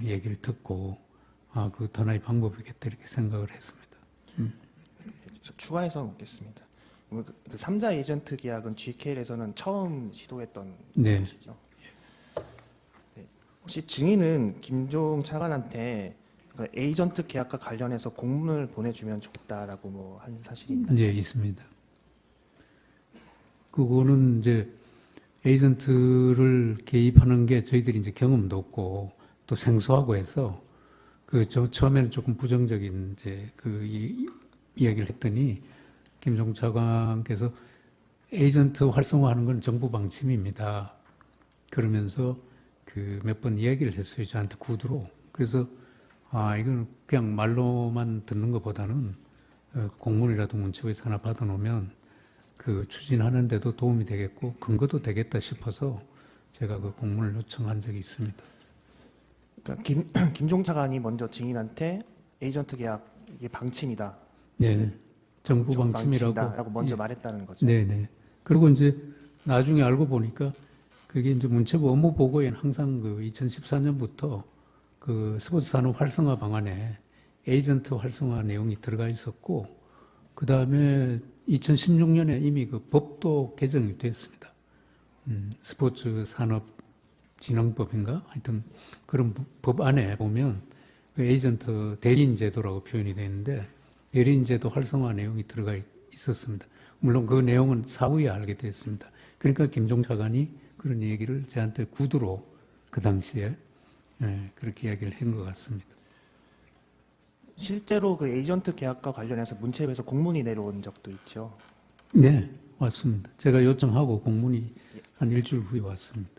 얘기를 듣고 그 하나의 방법이겠다 이렇게 생각을 했습니다. 추가해서 묻겠습니다. 그 3자 에이전트 계약은 GK에서는 처음 시도했던 네. 것이죠. 네. 혹시 증인은 김종 차관한테 그 에이전트 계약과 관련해서 공문을 보내주면 좋겠다라고 뭐 한 사실이 있나요? 네, 있습니다. 그거는 이제 에이전트를 개입하는 게 저희들이 이제 경험도 없고 또 생소하고 해서 처음에는 조금 부정적인 이제 이야기를 했더니 김종 차관께서 에이전트 활성화하는 건 정부 방침입니다. 그러면서 몇 번 이야기를 했어요. 저한테 구두로. 그래서 이건 그냥 말로만 듣는 것보다는 공문이라도 문체부에서 하나 받아놓으면 추진하는 데도 도움이 되겠고 근거도 되겠다 싶어서 제가 그 공문을 요청한 적이 있습니다. 그러니까 김종 차관이 먼저 증인한테 에이전트 계약 이게 방침이다. 네, 정부 방침이라고 라고 먼저 말했다는 거죠. 네네. 그리고 이제 나중에 알고 보니까 그게 이제 문체부 업무 보고에는 항상 2014년부터 스포츠 산업 활성화 방안에 에이전트 활성화 내용이 들어가 있었고, 그 다음에 2016년에 이미 법도 개정이 됐습니다. 스포츠 산업 진흥법인가? 하여튼 그런 법 안에 보면 에이전트 대리인 제도라고 표현이 되어 있는데 대리인 제도 활성화 내용이 들어가 있었습니다. 물론 그 내용은 사후에 알게 됐습니다. 그러니까 김종 차관이 그런 얘기를 저한테 구두로 그 당시에 그렇게 이야기를 한 것 같습니다. 실제로 그 에이전트 계약과 관련해서 문체부에서 공문이 내려온 적도 있죠. 네, 왔습니다. 제가 요청하고 공문이 한 일주일 후에 왔습니다.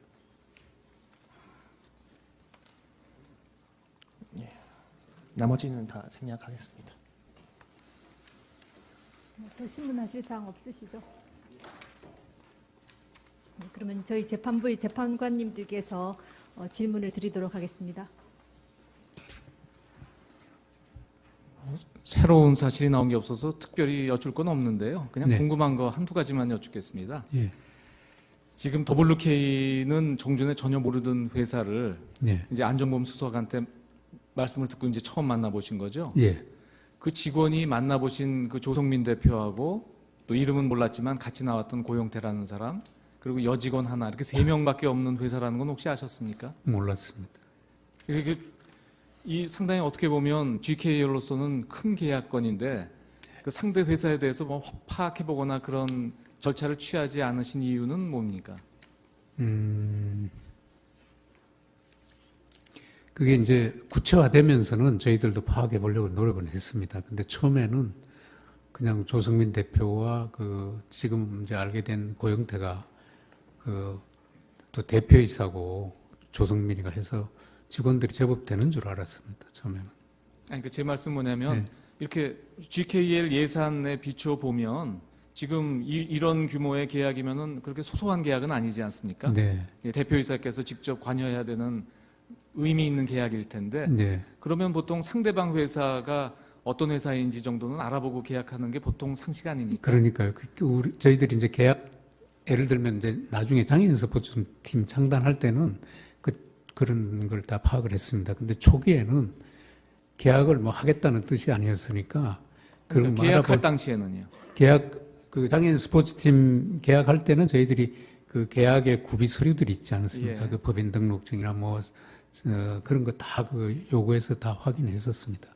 나머지는 다 생략하겠습니다. 더 신문하실 사항 없으시죠? 그러면 저희 재판부의 재판관님들께서 질문을 드리도록 하겠습니다. 새로운 사실이 나온 게 없어서 특별히 여쭐 건 없는데요. 그냥 네. 궁금한 거 한두 가지만 여쭙겠습니다. 예. 지금 WK는 종전에 전혀 모르던 회사를 네. 이제 안정범 수석한테 말씀을 듣고 이제 처음 만나보신 거죠? 예. 그 직원이 만나보신 그 조성민 대표하고 또 이름은 몰랐지만 같이 나왔던 고용태라는 사람 그리고 여직원 하나 이렇게 3명밖에 없는 회사라는 건 혹시 아셨습니까? 몰랐습니다. 이렇게 이 상당히 어떻게 보면 GK로서는 큰 계약건인데 그 상대 회사에 대해서 뭐 파악해보거나 그런 절차를 취하지 않으신 이유는 뭡니까? 그게 이제 구체화되면서는 저희들도 파악해 보려고 노력을 했습니다. 근데 처음에는 그냥 조성민 대표와 지금 이제 알게 된 고영태가 또 대표이사고 조성민이가 해서 직원들이 제법 되는 줄 알았습니다. 처음에는. 아니, 제 말씀 뭐냐면 네. 이렇게 GKL 예산에 비추어 보면 지금 이런 규모의 계약이면은 그렇게 소소한 계약은 아니지 않습니까? 네. 예, 대표이사께서 직접 관여해야 되는 의미 있는 계약일 텐데 네. 그러면 보통 상대방 회사가 어떤 회사인지 정도는 알아보고 계약하는 게 보통 상식 아닙니까? 그러니까요. 저희들이 이제 계약, 예를 들면 이제 나중에 장애인 스포츠 팀 창단할 때는 그런 걸 다 파악을 했습니다. 근데 초기에는 계약을 뭐 하겠다는 뜻이 아니었으니까. 그러니까 계약할 당시에는요. 장애인 스포츠 팀 계약할 때는 저희들이 그 계약의 구비 서류들이 있지 않습니까? 예. 그 법인 등록증이나 뭐, 그런 거 다 요구해서 다 확인했었습니다.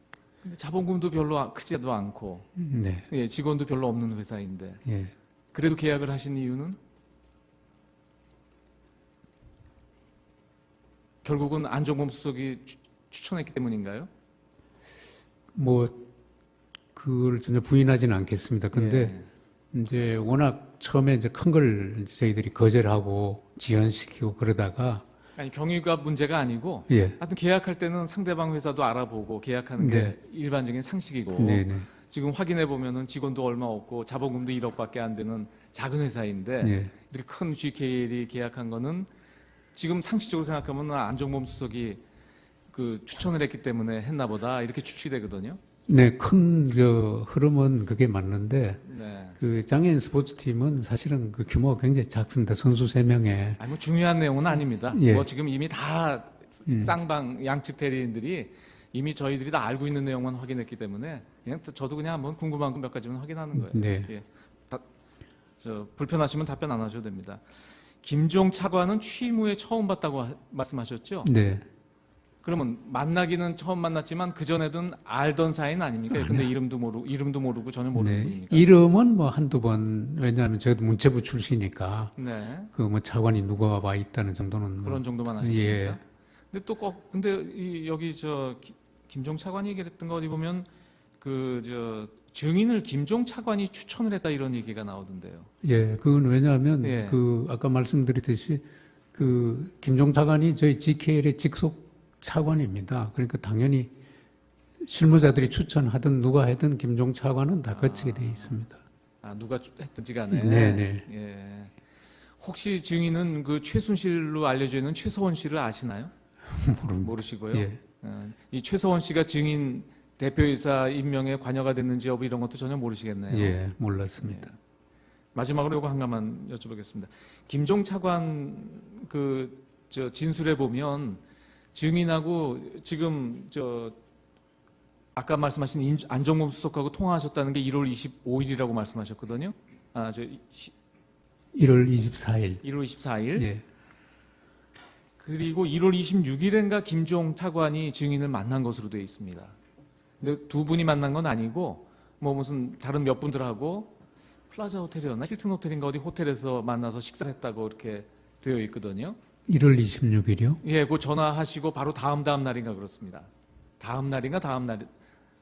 근데 자본금도 별로 크지도 않고 네. 예, 직원도 별로 없는 회사인데 예. 그래도 계약을 하신 이유는 결국은 안정범 수석이 추천했기 때문인가요? 뭐, 그걸 전혀 부인하지는 않겠습니다. 근데 이제 워낙 처음에 이제 큰 걸 저희들이 거절하고 지연시키고 그러다가 아니 경위가 문제가 아니고 예. 하여튼 계약할 때는 상대방 회사도 알아보고 계약하는 게 네. 일반적인 상식이고 네네. 지금 확인해 보면은 직원도 얼마 없고 자본금도 1억밖에 안 되는 작은 회사인데 예. 이렇게 큰 GKL이 계약한 거는 지금 상식적으로 생각하면 안정범 수석이 그 추천을 했기 때문에 했나 보다 이렇게 추측이 되거든요. 네, 큰 흐름은 그게 맞는데 네. 그 장애인 스포츠팀은 사실은 그 규모가 굉장히 작습니다. 선수 3명에. 아니 뭐 중요한 내용은 아닙니다. 예. 뭐 지금 이미 다 쌍방 양측 대리인들이 이미 저희들이 다 알고 있는 내용만 확인했기 때문에 그냥 저도 그냥 한번 궁금한 거 몇 가지만 확인하는 거예요. 네. 예. 불편하시면 답변 안 하셔도 됩니다. 김종 차관은 취임 후에 처음 봤다고 말씀하셨죠? 네. 그러면 만나기는 처음 만났지만 그 전에는 알던 사이는 아닙니까? 근데 이름도 모르고 전혀 모르는 네. 분입니까? 이름은 뭐 한두 번, 왜냐하면 저도 문체부 출신이니까 네. 그 뭐 차관이 누가 와 있다는 정도는 뭐 그런 정도만 하셨습니까? 예. 근데 또 근데 여기 김종 차관이 얘기했던 거 어디 보면 증인을 김종 차관이 추천을 했다 이런 얘기가 나오던데요. 예, 그건 왜냐하면 예. 그 아까 말씀드렸듯이 그 김종 차관이 저희 GKL의 직속 차관입니다. 그러니까 당연히 실무자들이 추천하든 누가 하든 김종 차관은 다 거치게 돼 있습니다. 누가 했든지 간에. 네네. 예. 혹시 증인은 그 최순실로 알려져 있는 최서원 씨를 아시나요? 모르시고요. 예. 이 최서원 씨가 증인 대표이사 임명에 관여가 됐는지 여부 이런 것도 전혀 모르시겠네요. 예, 몰랐습니다. 예. 마지막으로 이거 한 가만 여쭤보겠습니다. 김종 차관 진술에 보면 증인하고 지금 아까 말씀하신 안종범 수석하고 통화하셨다는 게 1월 25일이라고 말씀하셨거든요. 1월 24일. 1월 24일. 예. 그리고 1월 26일인가 김종 차관이 증인을 만난 것으로 되어 있습니다. 근데 두 분이 만난 건 아니고 뭐 무슨 다른 몇 분들하고 플라자 호텔이었나 힐튼 호텔인가 어디 호텔에서 만나서 식사했다고 이렇게 되어 있거든요. 1월 26일이요? 예, 그 전화하시고 바로 다음 날인가 그렇습니다. 다음 날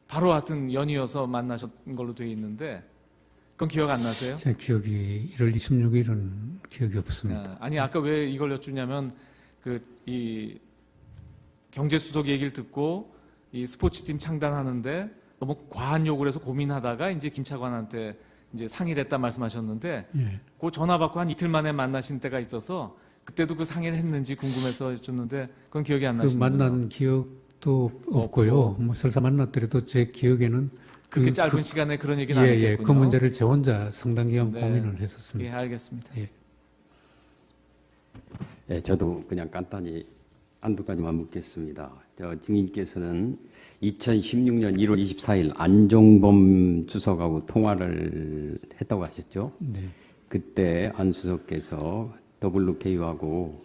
바로 하여튼 연이어서 만나셨던 걸로 되어 있는데 그건 기억 안 나세요? 제 기억이 1월 26일은 기억이 없습니다. 아니 아까 왜 이걸 여쭙냐면 이 경제수석 얘기를 듣고 이 스포츠팀 창단하는데 너무 과한 요구를 해서 고민하다가 이제 김 차관한테 이제 상의를 했다 말씀하셨는데 예. 그 전화 받고 한 이틀 만에 만나신 때가 있어서 그때도 그 상의를 했는지 궁금해서 여쭙는데 그건 기억이 안 그 나시는군요. 만난 기억도 없고요. 뭐 설사 만났더라도 제 기억에는 그렇게 짧은 시간에 그런 얘기는 안 예, 했겠군요. 그 문제를 제 혼자 상당 기간 네. 고민을 예, 했었습니다. 알겠습니다. 예. 네, 저도 그냥 간단히 한두 가지만 묻겠습니다. 증인께서는 2016년 1월 24일 안종범 수석하고 통화를 했다고 하셨죠? 네. 그때 안 수석께서 WK하고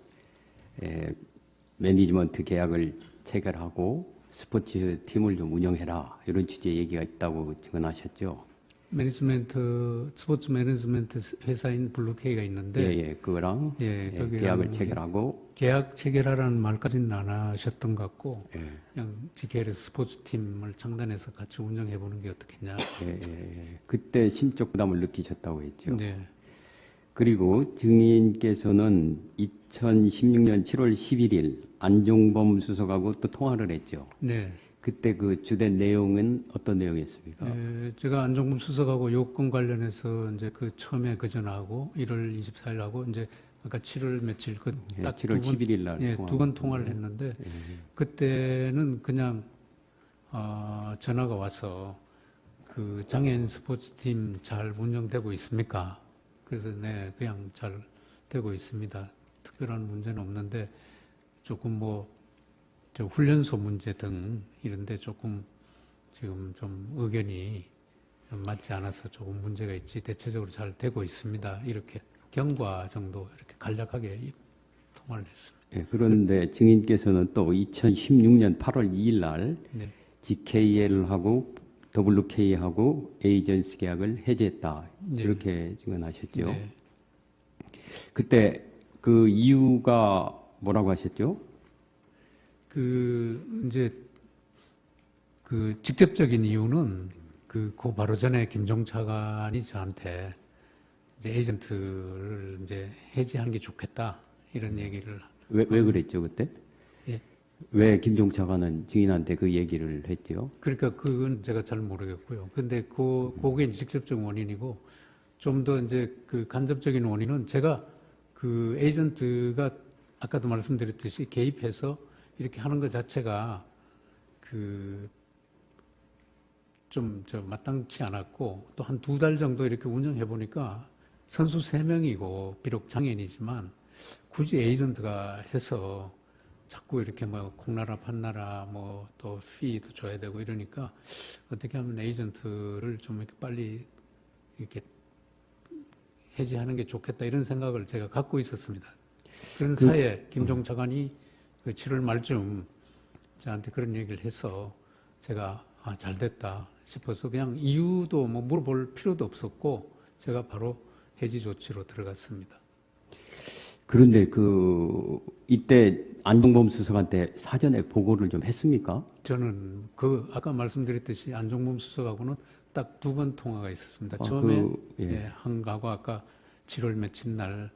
매니지먼트 계약을 체결하고 스포츠 팀을 좀 운영해라 이런 취지의 얘기가 있다고 증언하셨죠? 스포츠 매니지먼트 회사인 블루케이가 있는데 예, 그거랑 거기랑 계약을 체결하고 계약 체결하라는 말까지는 안 하셨던 것 같고 예. 그냥 GKL에서 스포츠팀을 창단해서 같이 운영해 보는 게 어떻겠냐. 그때 심적 부담을 느끼셨다고 했죠. 네. 그리고 증인께서는 2016년 7월 11일 안종범 수석하고 또 통화를 했죠. 네. 그때 그 주된 내용은 어떤 내용이었습니까? 제가 안종범 수석하고 요건 관련해서 이제 그 처음에 그 전화하고 1월 24일하고 이제 아까 7월 며칠 딱 7월 11일 날 두 번 통화를 했는데 그때는 그냥 전화가 와서 그 장애인 스포츠팀 잘 운영되고 있습니까? 그래서 네, 그냥 잘 되고 있습니다. 특별한 문제는 없는데 조금 저 훈련소 문제 등 이런데 조금 지금 좀 의견이 좀 맞지 않아서 조금 문제가 있지 대체적으로 잘 되고 있습니다. 이렇게 경과 정도 이렇게 간략하게 통화를 했습니다. 네, 그런데 증인께서는 또 2016년 8월 2일 날 네. GKL하고 WK하고 에이전시 계약을 해제했다. 네. 이렇게 증언하셨죠. 네. 그때 그 이유가 뭐라고 하셨죠? 이제 그 직접적인 이유는 그 바로 전에 김종 차관이 저한테 이제 에이전트를 이제 해지하는 게 좋겠다 이런 얘기를 왜 그랬죠 그때? 예. 왜 김종 차관은 증인한테 그 얘기를 했죠? 그러니까 그건 제가 잘 모르겠고요. 근데 그게 직접적 원인이고 좀 더 이제 그 간접적인 원인은 제가 그 에이전트가 아까도 말씀드렸듯이 개입해서 이렇게 하는 것 자체가 좀 마땅치 않았고 또 한 2달 정도 이렇게 운영해 보니까 선수 3명이고 비록 장애인이지만 굳이 에이전트가 해서 자꾸 이렇게 뭐 콩나라 판나라 뭐 또 피도 줘야 되고 이러니까 어떻게 하면 에이전트를 좀 이렇게 빨리 이렇게 해지하는 게 좋겠다 이런 생각을 제가 갖고 있었습니다. 그런 사이에 김종 차관이 그 7월 말쯤 저한테 그런 얘기를 해서 제가 잘 됐다 싶어서 그냥 이유도 뭐 물어볼 필요도 없었고 제가 바로 해지 조치로 들어갔습니다. 그런데 이때 안종범 수석한테 사전에 보고를 좀 했습니까? 저는 아까 말씀드렸듯이 안종범 수석하고는 딱 2번 통화가 있었습니다. 처음에 예. 한가고 아까 7월 며칠 날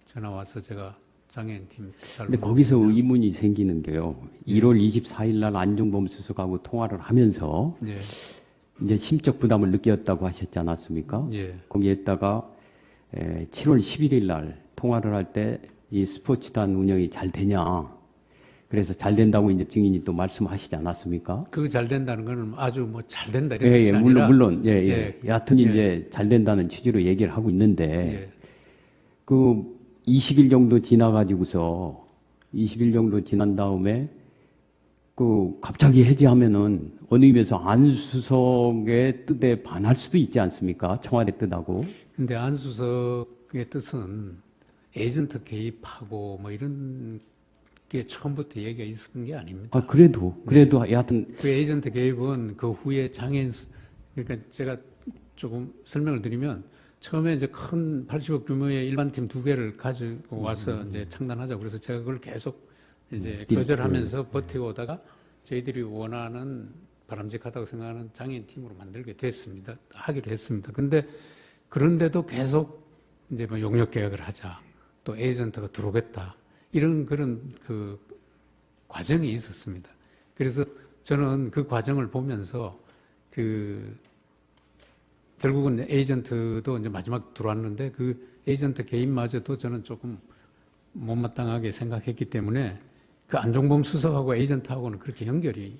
전화 와서 제가 장애인팀 근데 거기서 의문이 생기는 게요. 1월 24일 날 안종범 수석하고 통화를 하면서 예. 이제 심적 부담을 느꼈다고 하셨지 않았습니까? 예. 거기에다가 7월 11일 날 통화를 할 때 이 스포츠단 운영이 잘 되냐. 그래서 잘 된다고 이제 증인이 또 말씀하시지 않았습니까? 그 잘 된다는 거는 아주 뭐 잘 된다 이런 예, 뜻이 예, 아니라 물론, 예, 예. 여하튼 예. 이제 잘 된다는 취지로 얘기를 하고 있는데, 예. 20일 정도 지나가지고서, 20일 정도 지난 다음에, 갑자기 해지하면은, 어느 의미에서 안 수석의 뜻에 반할 수도 있지 않습니까? 청와대 뜻하고. 근데 안 수석의 뜻은 에이전트 개입하고 뭐 이런 게 처음부터 얘기가 있었던 게 아닙니다. 그래도 여하튼. 그 에이전트 개입은 그 후에 장애인, 그러니까 제가 조금 설명을 드리면 처음에 이제 큰 80억 규모의 일반팀 2개를 가지고 와서 이제 창단하자고 그래서 제가 그걸 계속 이제 거절하면서 버티고 오다가 저희들이 원하는 바람직하다고 생각하는 장애인 팀으로 만들게 됐습니다. 하기로 했습니다. 근데 그런데도 계속 이제 뭐 용역 계약을 하자. 또 에이전트가 들어오겠다. 이런 그런 그 과정이 있었습니다. 그래서 저는 그 과정을 보면서 결국은 에이전트도 이제 마지막 들어왔는데 그 에이전트 개인마저도 저는 조금 못마땅하게 생각했기 때문에 그 안종범 수석하고 에이전트하고는 그렇게 연결이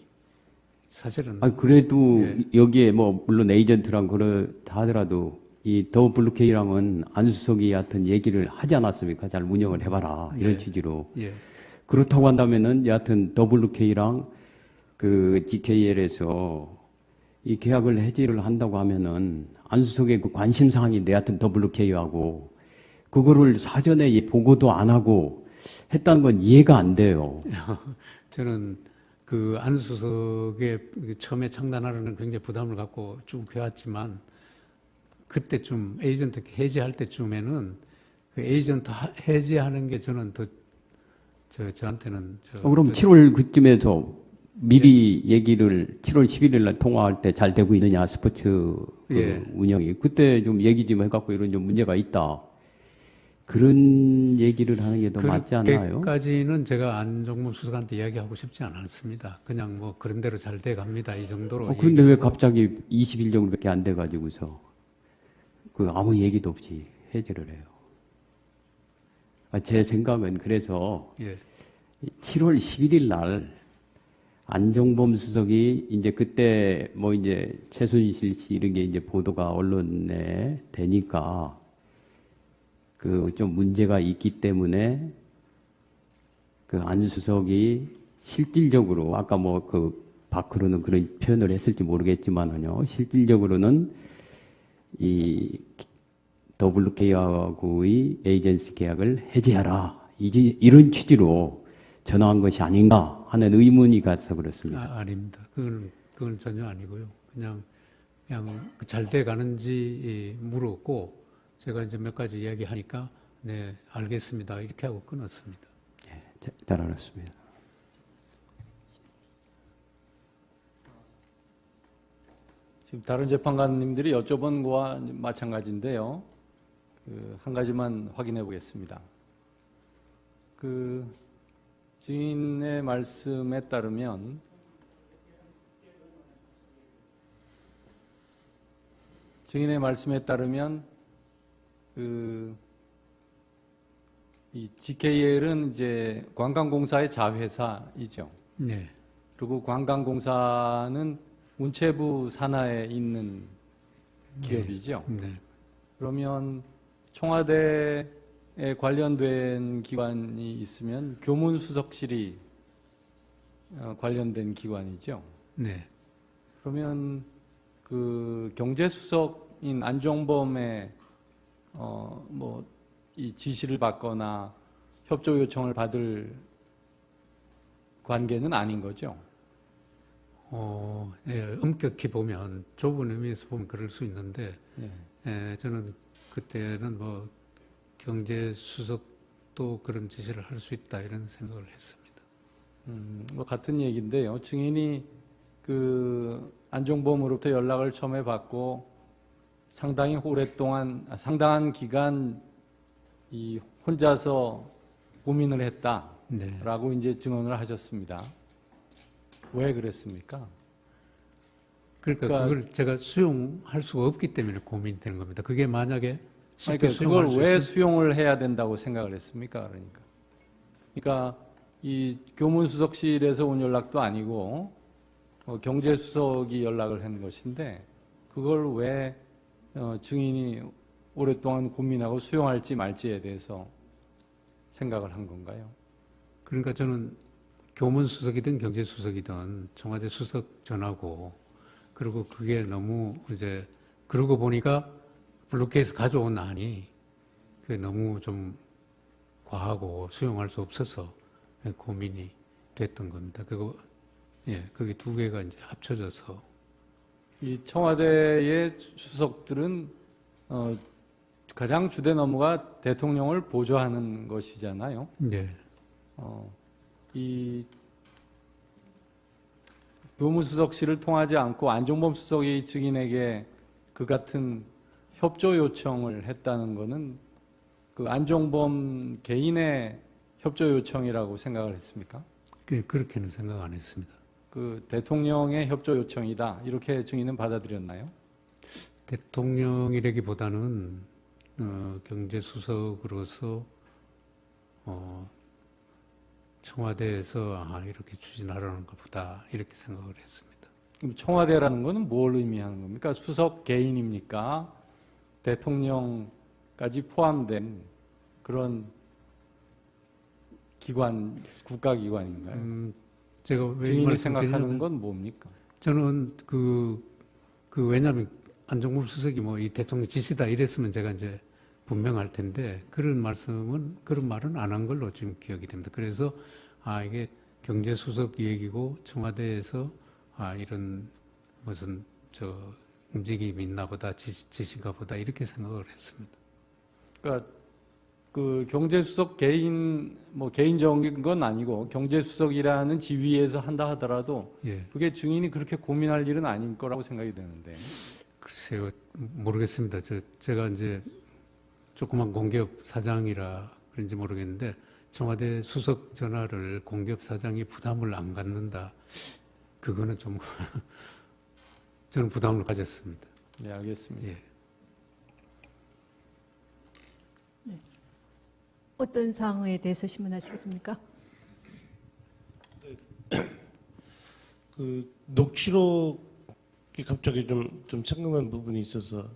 사실은. 그래도 예. 여기에 뭐 물론 에이전트랑 그렇다 하더라도 이 더 블루케이랑은 안 수석이 여하튼 얘기를 하지 않았습니까? 잘 운영을 해봐라 이런 예. 취지로. 예. 그렇다고 한다면은 여하튼 더 블루케이랑 그 GKL에서 이 계약을 해지를 한다고 하면은 안 수석의 그 관심 사항인데 여하튼 더 블루케이하고 그거를 사전에 보고도 안 하고 했다는 건 이해가 안 돼요. 저는 그 안 수석의 처음에 창단하려는 굉장히 부담을 갖고 쭉 해왔지만 그때쯤 에이전트 해지할 때쯤에는 그 에이전트 해지하는 게 저는 더 저한테는 그럼 7월 그쯤에서 미리 얘기를 7월 11일 날 통화할 때 잘 되고 있느냐 스포츠 예. 운영이 그때 좀 얘기 좀 해갖고 이런 좀 문제가 있다 그런 얘기를 하는 게 더 맞지 않나요? 그때까지는 제가 안종범 수석한테 이야기하고 싶지 않았습니다. 그냥 뭐 그런 대로 잘 돼갑니다 이 정도로. 그런데 왜 갑자기 20일 정도밖에 안 돼가지고서 아무 얘기도 없이 해지를 해요. 제 생각은 그래서 예. 7월 11일 날 안종범 수석이 이제 그때 뭐 이제 최순실 씨 이런 게 이제 보도가 언론에 되니까 좀 문제가 있기 때문에 안 수석이 실질적으로 아까 뭐 밖으로는 그런 표현을 했을지 모르겠지만은요 실질적으로는 이 WK하고의 에이전시 계약을 해지하라 이런 취지로 전화한 것이 아닌가 하는 의문이 가서 그렇습니다. 아닙니다. 그건 전혀 아니고요. 그냥 잘 돼 가는지 물었고 제가 이제 몇 가지 이야기하니까 네 알겠습니다 이렇게 하고 끊었습니다. 네, 잘 알았습니다. 지금 다른 재판관님들이 여쭤본 거와 마찬가지인데요. 한 가지만 확인해 보겠습니다. 증인의 말씀에 따르면 이 GKL은 이제 관광공사의 자회사이죠. 네. 그리고 관광공사는 문체부 산하에 있는 기업이죠. 네. 그러면 청와대에 관련된 기관이 있으면 교문수석실이 관련된 기관이죠. 네. 그러면 그 경제수석인 안종범의 뭐 이 지시를 받거나 협조 요청을 받을 관계는 아닌 거죠. 예, 엄격히 보면 좁은 의미에서 보면 그럴 수 있는데 네. 예, 저는 그때는 뭐 경제수석도 그런 지시를 할 수 있다 이런 생각을 했습니다. 뭐 같은 얘기인데요. 증인이 그 안종범으로부터 연락을 처음에 받고 상당히 오랫동안, 상당한 기간 이 혼자서 고민을 했다라고 네. 이제 증언을 하셨습니다. 왜 그랬습니까? 그러니까 그걸 제가 수용할 수가 없기 때문에 고민되는 겁니다. 그게 만약에 쉽게 그러니까 그걸 수용할 수 왜 있으면 수용을 해야 된다고 생각을 했습니까? 그러니까 이 교문수석실에서 온 연락도 아니고 경제수석이 연락을 한 것인데 그걸 왜 증인이 오랫동안 고민하고 수용할지 말지에 대해서 생각을 한 건가요? 그러니까 저는 교문수석이든 경제수석이든 청와대 수석 전하고 그리고 그게 너무 이제 그러고 보니까 블루케이스 가져온 안이 그게 너무 좀 과하고 수용할 수 없어서 고민이 됐던 겁니다. 그리고 예, 그게 두 개가 이제 합쳐져서 이 청와대의 수석들은 가장 주된 업무가 대통령을 보좌하는 것이잖아요. 네. 이 교무수석실을 통하지 않고 안종범 수석이 증인에게 그 같은 협조 요청을 했다는 것은 그 안종범 개인의 협조 요청이라고 생각을 했습니까? 그렇게는 생각 안 했습니다. 그 대통령의 협조 요청이다 이렇게 증인은 받아들였나요? 대통령이라기보다는 경제수석으로서 청와대에서 이렇게 추진하려는 것보다 이렇게 생각을 했습니다. 그럼 청와대라는 것은 뭘 의미하는 겁니까? 수석 개인입니까? 대통령까지 포함된 그런 기관, 국가기관인가요? 제가 왜 증인이 생각하는 건 뭡니까? 저는 왜냐하면 안종범 수석이 뭐 이 대통령 지시다 이랬으면 제가 이제 분명할 텐데 그런 말은 안 한 걸로 지금 기억이 됩니다. 그래서 이게 경제수석 얘기고 청와대에서 이런 무슨 움직임이 있나 보다 지시가 보다 이렇게 생각을 했습니다. 그러니까 그 경제수석 개인적인 건 아니고 경제수석이라는 지위에서 한다 하더라도 예. 그게 증인이 그렇게 고민할 일은 아닐 거라고 생각이 되는데. 글쎄요, 모르겠습니다. 제가 이제 조그만 공기업 사장이라 그런지 모르겠는데 청와대 수석 전화를 공기업 사장이 부담을 안 갖는다. 그거는 좀 저는 부담을 가졌습니다. 네, 알겠습니다. 예. 어떤 사항에 대해서 신문하시겠습니까? 그 녹취록이 갑자기 좀 생각난 부분이 있어서.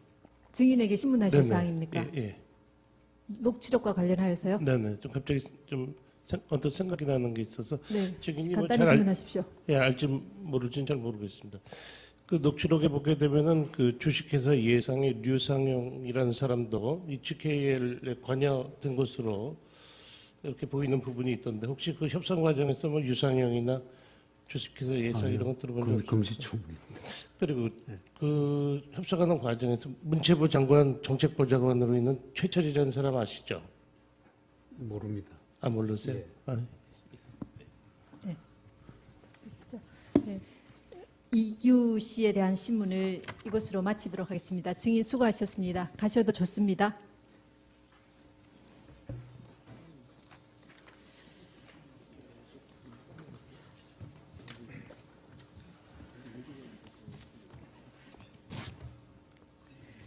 증인에게 신문하실 네네. 사항입니까? 예. 녹취록과 관련하여서요? 네네. 좀 갑자기 언뜻 생각이 나는 게 있어서. 네. 증인이 간단히 신문하십시오. 예, 알지 모를지는 잘 모르겠습니다. 그 녹취록에 보게 되면은 그 주식회사 예상의 류상용이라는 사람도 이 GKL에 관여된 것으로 이렇게 보이는 부분이 있던데 혹시 그 협상 과정에서 뭐 유상용이나 주식회사 예상 이런 것 들어본 적 없습니까? 금시초문입니다. 그리고 그 협상하는 과정에서 문체부 장관 정책보좌관으로 있는 최철이라는 사람 아시죠? 모릅니다. 모르세요? 네. 네. 이규 씨에 대한 신문을 이것으로 마치도록 하겠습니다. 증인 수고하셨습니다. 가셔도 좋습니다.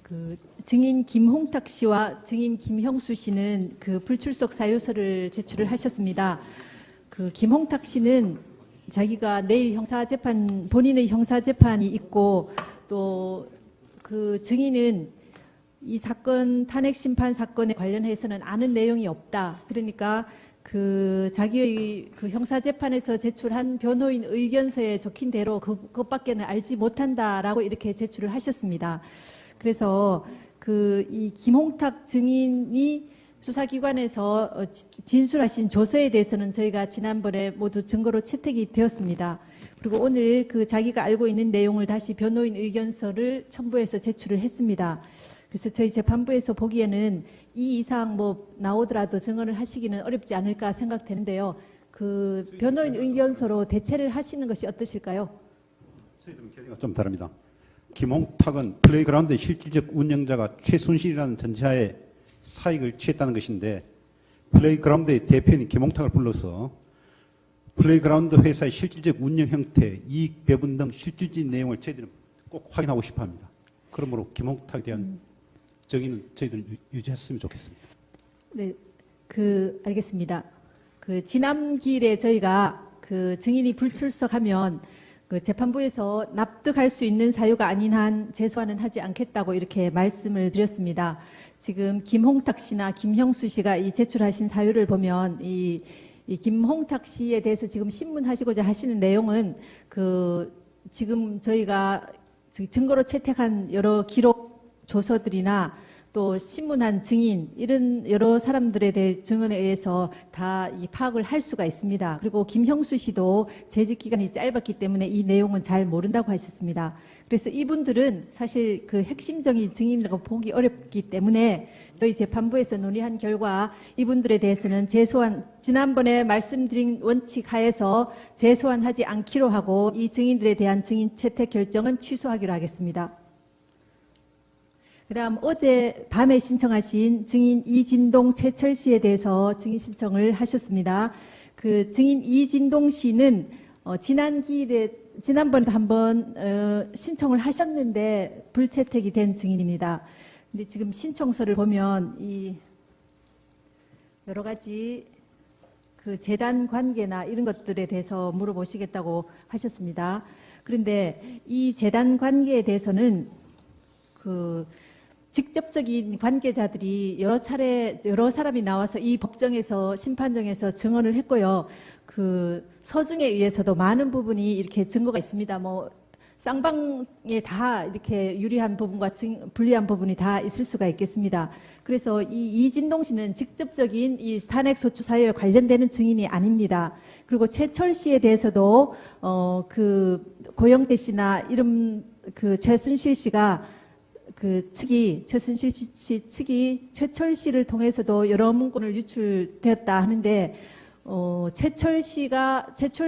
그 증인 김홍탁 씨와 증인 김형수 씨는 그 불출석 사유서를 제출을 하셨습니다. 그 김홍탁 씨는 자기가 내일 본인의 형사재판이 있고 또 그 증인은 이 사건 탄핵 심판 사건에 관련해서는 아는 내용이 없다. 그러니까 그 자기의 그 형사재판에서 제출한 변호인 의견서에 적힌 대로 그것밖에는 알지 못한다라고 이렇게 제출을 하셨습니다. 그래서 그 이 김홍탁 증인이 수사기관에서 진술하신 조서에 대해서는 저희가 지난번에 모두 증거로 채택이 되었습니다. 그리고 오늘 그 자기가 알고 있는 내용을 다시 변호인 의견서를 첨부해서 제출을 했습니다. 그래서 저희 재판부에서 보기에는 이 이상 뭐 나오더라도 증언을 하시기는 어렵지 않을까 생각되는데요. 그 변호인 의견서로 대체를 하시는 것이 어떠실까요? 저희들은 견해가 좀 다릅니다. 김홍탁은 플레이그라운드의 실질적 운영자가 최순실이라는 전차에 사익을 취했다는 것인데 플레이그라운드의 대표인 김홍탁을 불러서 플레이그라운드 회사의 실질적 운영 형태, 이익 배분 등 실질적인 내용을 저희들은 꼭 확인하고 싶어 합니다. 그러므로 김홍탁에 대한 정의는 저희들은 유지했으면 좋겠습니다. 네, 알겠습니다. 지난 기일에 저희가 증인이 불출석하면 재판부에서 납득할 수 있는 사유가 아닌 한 재소하는 하지 않겠다고 이렇게 말씀을 드렸습니다. 지금 김홍탁 씨나 김형수 씨가 이 제출하신 사유를 보면 이 김홍탁 씨에 대해서 지금 신문하시고자 하시는 내용은 지금 저희가 증거로 채택한 여러 기록 조서들이나 또 신문한 증인 이런 여러 사람들에 대해 증언에 의해서 다 파악을 할 수가 있습니다. 그리고 김형수 씨도 재직 기간이 짧았기 때문에 이 내용은 잘 모른다고 하셨습니다. 그래서 이분들은 사실 핵심적인 증인이라고 보기 어렵기 때문에 저희 재판부에서 논의한 결과 이분들에 대해서는 지난번에 말씀드린 원칙 하에서 재소환하지 않기로 하고 이 증인들에 대한 증인 채택 결정은 취소하기로 하겠습니다. 그다음 어제 밤에 신청하신 증인 이진동, 최철 씨에 대해서 증인 신청을 하셨습니다. 증인 이진동 씨는 지난번에 한번 신청을 하셨는데 불채택이 된 증인입니다. 근데 지금 신청서를 보면 이 여러 가지 재단 관계나 이런 것들에 대해서 물어보시겠다고 하셨습니다. 그런데 이 재단 관계에 대해서는 직접적인 관계자들이 여러 사람이 나와서 이 법정에서 심판정에서 증언을 했고요. 서증에 의해서도 많은 부분이 이렇게 증거가 있습니다. 쌍방에 다 이렇게 유리한 부분과 불리한 부분이 다 있을 수가 있겠습니다. 그래서 이 이진동 씨는 직접적인 이 탄핵소추 사유에 관련되는 증인이 아닙니다. 그리고 최철 씨에 대해서도 고영태 씨나 이런 최순실 씨가 최순실 씨 측이 최철 씨를 통해서도 여러 문건을 유출되었다 하는데 최철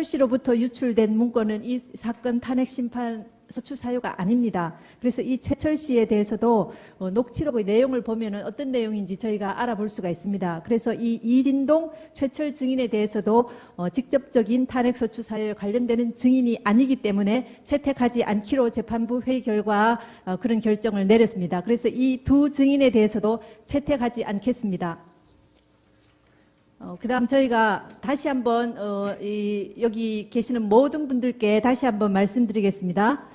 씨로부터 유출된 문건은 이 사건 탄핵 심판 소추 사유가 아닙니다. 그래서 이 최철 씨에 대해서도 녹취록의 내용을 보면은 어떤 내용인지 저희가 알아볼 수가 있습니다. 그래서 이 이진동, 최철 증인에 대해서도 직접적인 탄핵 소추 사유에 관련되는 증인이 아니기 때문에 채택하지 않기로 재판부 회의 결과 그런 결정을 내렸습니다. 그래서 이 두 증인에 대해서도 채택하지 않겠습니다. 그다음 저희가 다시 한번 여기 계시는 모든 분들께 다시 한번 말씀드리겠습니다.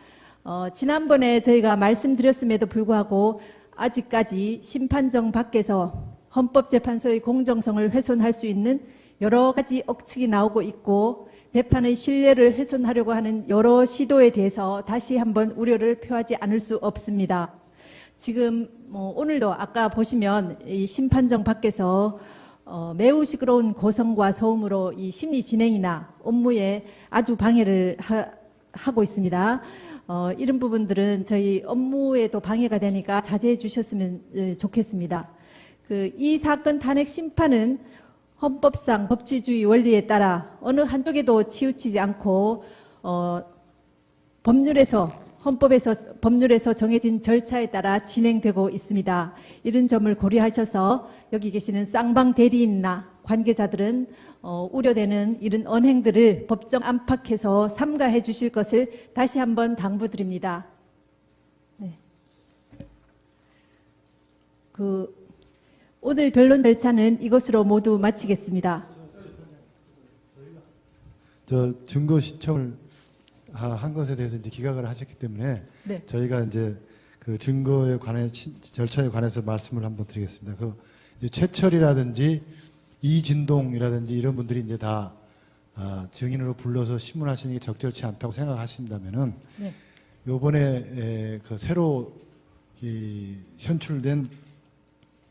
지난번에 저희가 말씀드렸음에도 불구하고 아직까지 심판정 밖에서 헌법재판소의 공정성을 훼손할 수 있는 여러 가지 억측이 나오고 있고 재판의 신뢰를 훼손하려고 하는 여러 시도에 대해서 다시 한번 우려를 표하지 않을 수 없습니다. 지금 오늘도 아까 보시면 이 심판정 밖에서 매우 시끄러운 고성과 소음으로 이 심리 진행이나 업무에 아주 방해를 하고 있습니다. 이런 부분들은 저희 업무에도 방해가 되니까 자제해 주셨으면 좋겠습니다. 이 사건 탄핵 심판은 헌법상 법치주의 원리에 따라 어느 한쪽에도 치우치지 않고 법률에서 정해진 절차에 따라 진행되고 있습니다. 이런 점을 고려하셔서 여기 계시는 쌍방 대리인이나 관계자들은 우려되는 이런 언행들을 법정 안팎에서 삼가해 주실 것을 다시 한번 당부드립니다. 네. 오늘 변론 절차는 이것으로 모두 마치겠습니다. 저 증거 신청을 한 것에 대해서 이제 기각을 하셨기 때문에 네. 저희가 이제 그 증거에 관해 절차에 관해서 말씀을 한번 드리겠습니다. 그 이제 최철이라든지 이진동이라든지 이런 분들이 이제 다 증인으로 불러서 신문하시는 게 적절치 않다고 생각하신다면은 네. 요번에 그 새로 현출된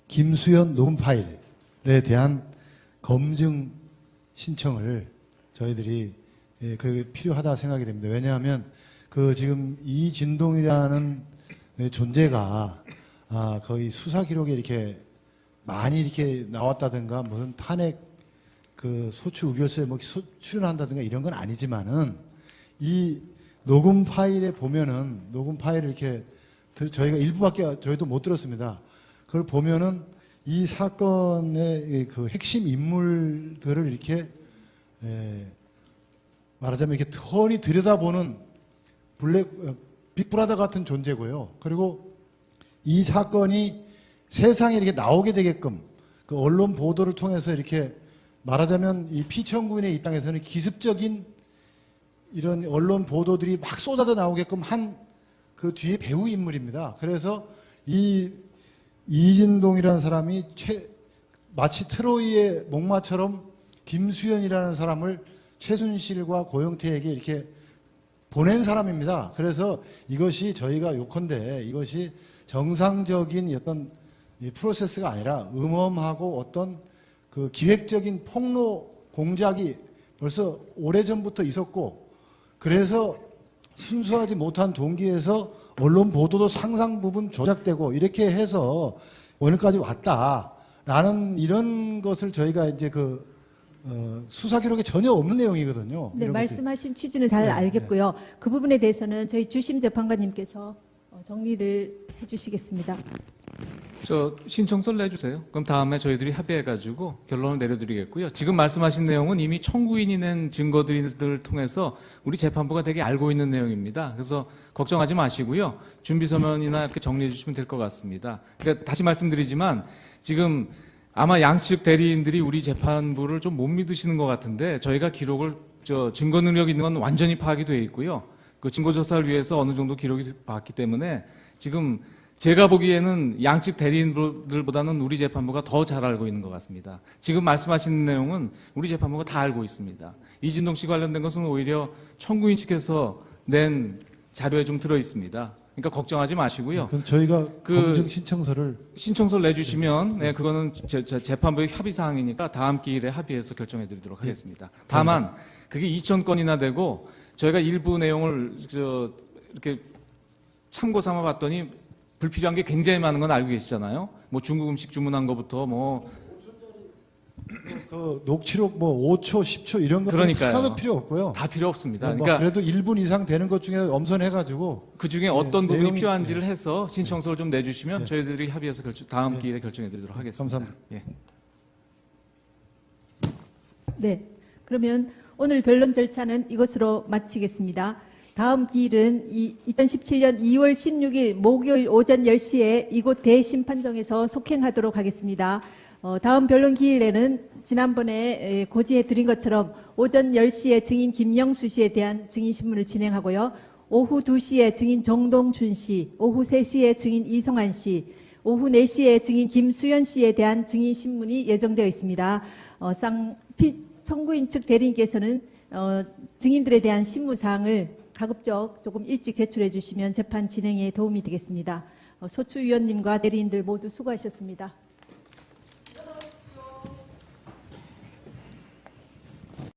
김수현 녹음 파일에 대한 검증 신청을 저희들이 그게 필요하다 생각이 됩니다. 왜냐하면 그 지금 이진동이라는 존재가 거의 수사 기록에 이렇게 많이 이렇게 나왔다든가 무슨 탄핵 그 소추 의결서에 뭐 출연한다든가 이런 건 아니지만은 이 녹음 파일에 보면은 녹음 파일을 이렇게 저희가 일부밖에 저희도 못 들었습니다. 그걸 보면은 이 사건의 그 핵심 인물들을 이렇게 말하자면 이렇게 턴히 들여다보는 빅브라더 같은 존재고요. 그리고 이 사건이 세상에 이렇게 나오게 되게끔 그 언론 보도를 통해서 이렇게 말하자면 이 피청구인의 입장에서는 기습적인 이런 언론 보도들이 막 쏟아져 나오게끔 한 그 뒤에 배우 인물입니다. 그래서 이 이진동이라는 사람이 마치 트로이의 목마처럼 김수현이라는 사람을 최순실과 고영태에게 이렇게 보낸 사람입니다. 그래서 이것이 저희가 요컨대 이것이 정상적인 어떤 이 프로세스가 아니라 음험하고 어떤 그 기획적인 폭로 공작이 벌써 오래전부터 있었고 그래서 순수하지 못한 동기에서 언론 보도도 상당 부분 조작되고 이렇게 해서 오늘까지 왔다라는 이런 것을 저희가 이제 그 수사 기록에 전혀 없는 내용이거든요. 네, 말씀하신 취지는 잘 알겠고요. 그 부분에 대해서는 저희 주심 재판관님께서 정리를 해주시겠습니다. 저 신청서를 내주세요. 그럼 다음에 저희들이 합의해가지고 결론을 내려드리겠고요. 지금 말씀하신 내용은 이미 청구인이 낸 증거들을 통해서 우리 재판부가 되게 알고 있는 내용입니다. 그래서 걱정하지 마시고요. 준비서면이나 이렇게 정리해 주시면 될 것 같습니다. 그러니까 다시 말씀드리지만 지금 아마 양측 대리인들이 우리 재판부를 좀 못 믿으시는 것 같은데 저희가 기록을 증거 능력이 있는 건 완전히 파악이 되어 있고요. 그 증거 조사를 위해서 어느 정도 기록이 봤기 때문에 지금 제가 보기에는 양측 대리인들보다는 우리 재판부가 더 잘 알고 있는 것 같습니다. 지금 말씀하시는 내용은 우리 재판부가 다 알고 있습니다. 이진동 씨 관련된 것은 오히려 청구인 측에서 낸 자료에 좀 들어 있습니다. 그러니까 걱정하지 마시고요. 그럼 저희가 검증 신청서를 내주시면 네, 그거는 재판부의 협의 사항이니까 다음 기일에 합의해서 결정해드리도록 하겠습니다. 다만 그게 2,000건이나 되고 저희가 일부 내용을 이렇게 참고 삼아 봤더니 불필요한 게 굉장히 많은 건 알고 계시잖아요. 뭐 중국 음식 주문한 거부터 뭐 그 녹취록 뭐 5초, 10초 이런 거 하나도 필요 없고요. 다 필요 없습니다. 뭐 그러니까 그래도 1분 이상 되는 것 중에 엄선해가지고 그 중에 어떤 부분이 필요한지를 해서 신청서를 좀 내주시면 저희들이 합의해서 다음 기일에 결정해드리도록 하겠습니다. 감사합니다. 예. 네, 그러면 오늘 변론 절차는 이것으로 마치겠습니다. 다음 기일은 2017년 2월 16일 목요일 오전 10시에 이곳 대심판정에서 속행하도록 하겠습니다. 다음 변론 기일에는 지난번에 고지해 드린 것처럼 오전 10시에 증인 김영수 씨에 대한 증인 신문을 진행하고요. 오후 2시에 증인 정동춘 씨, 오후 3시에 증인 이성한 씨, 오후 4시에 증인 김수현 씨에 대한 증인 신문이 예정되어 있습니다. 청구인 측 대리인께서는 증인들에 대한 신문 사항을 가급적 조금 일찍 제출해 주시면 재판 진행에 도움이 되겠습니다. 소추위원님과 대리인들 모두 수고하셨습니다.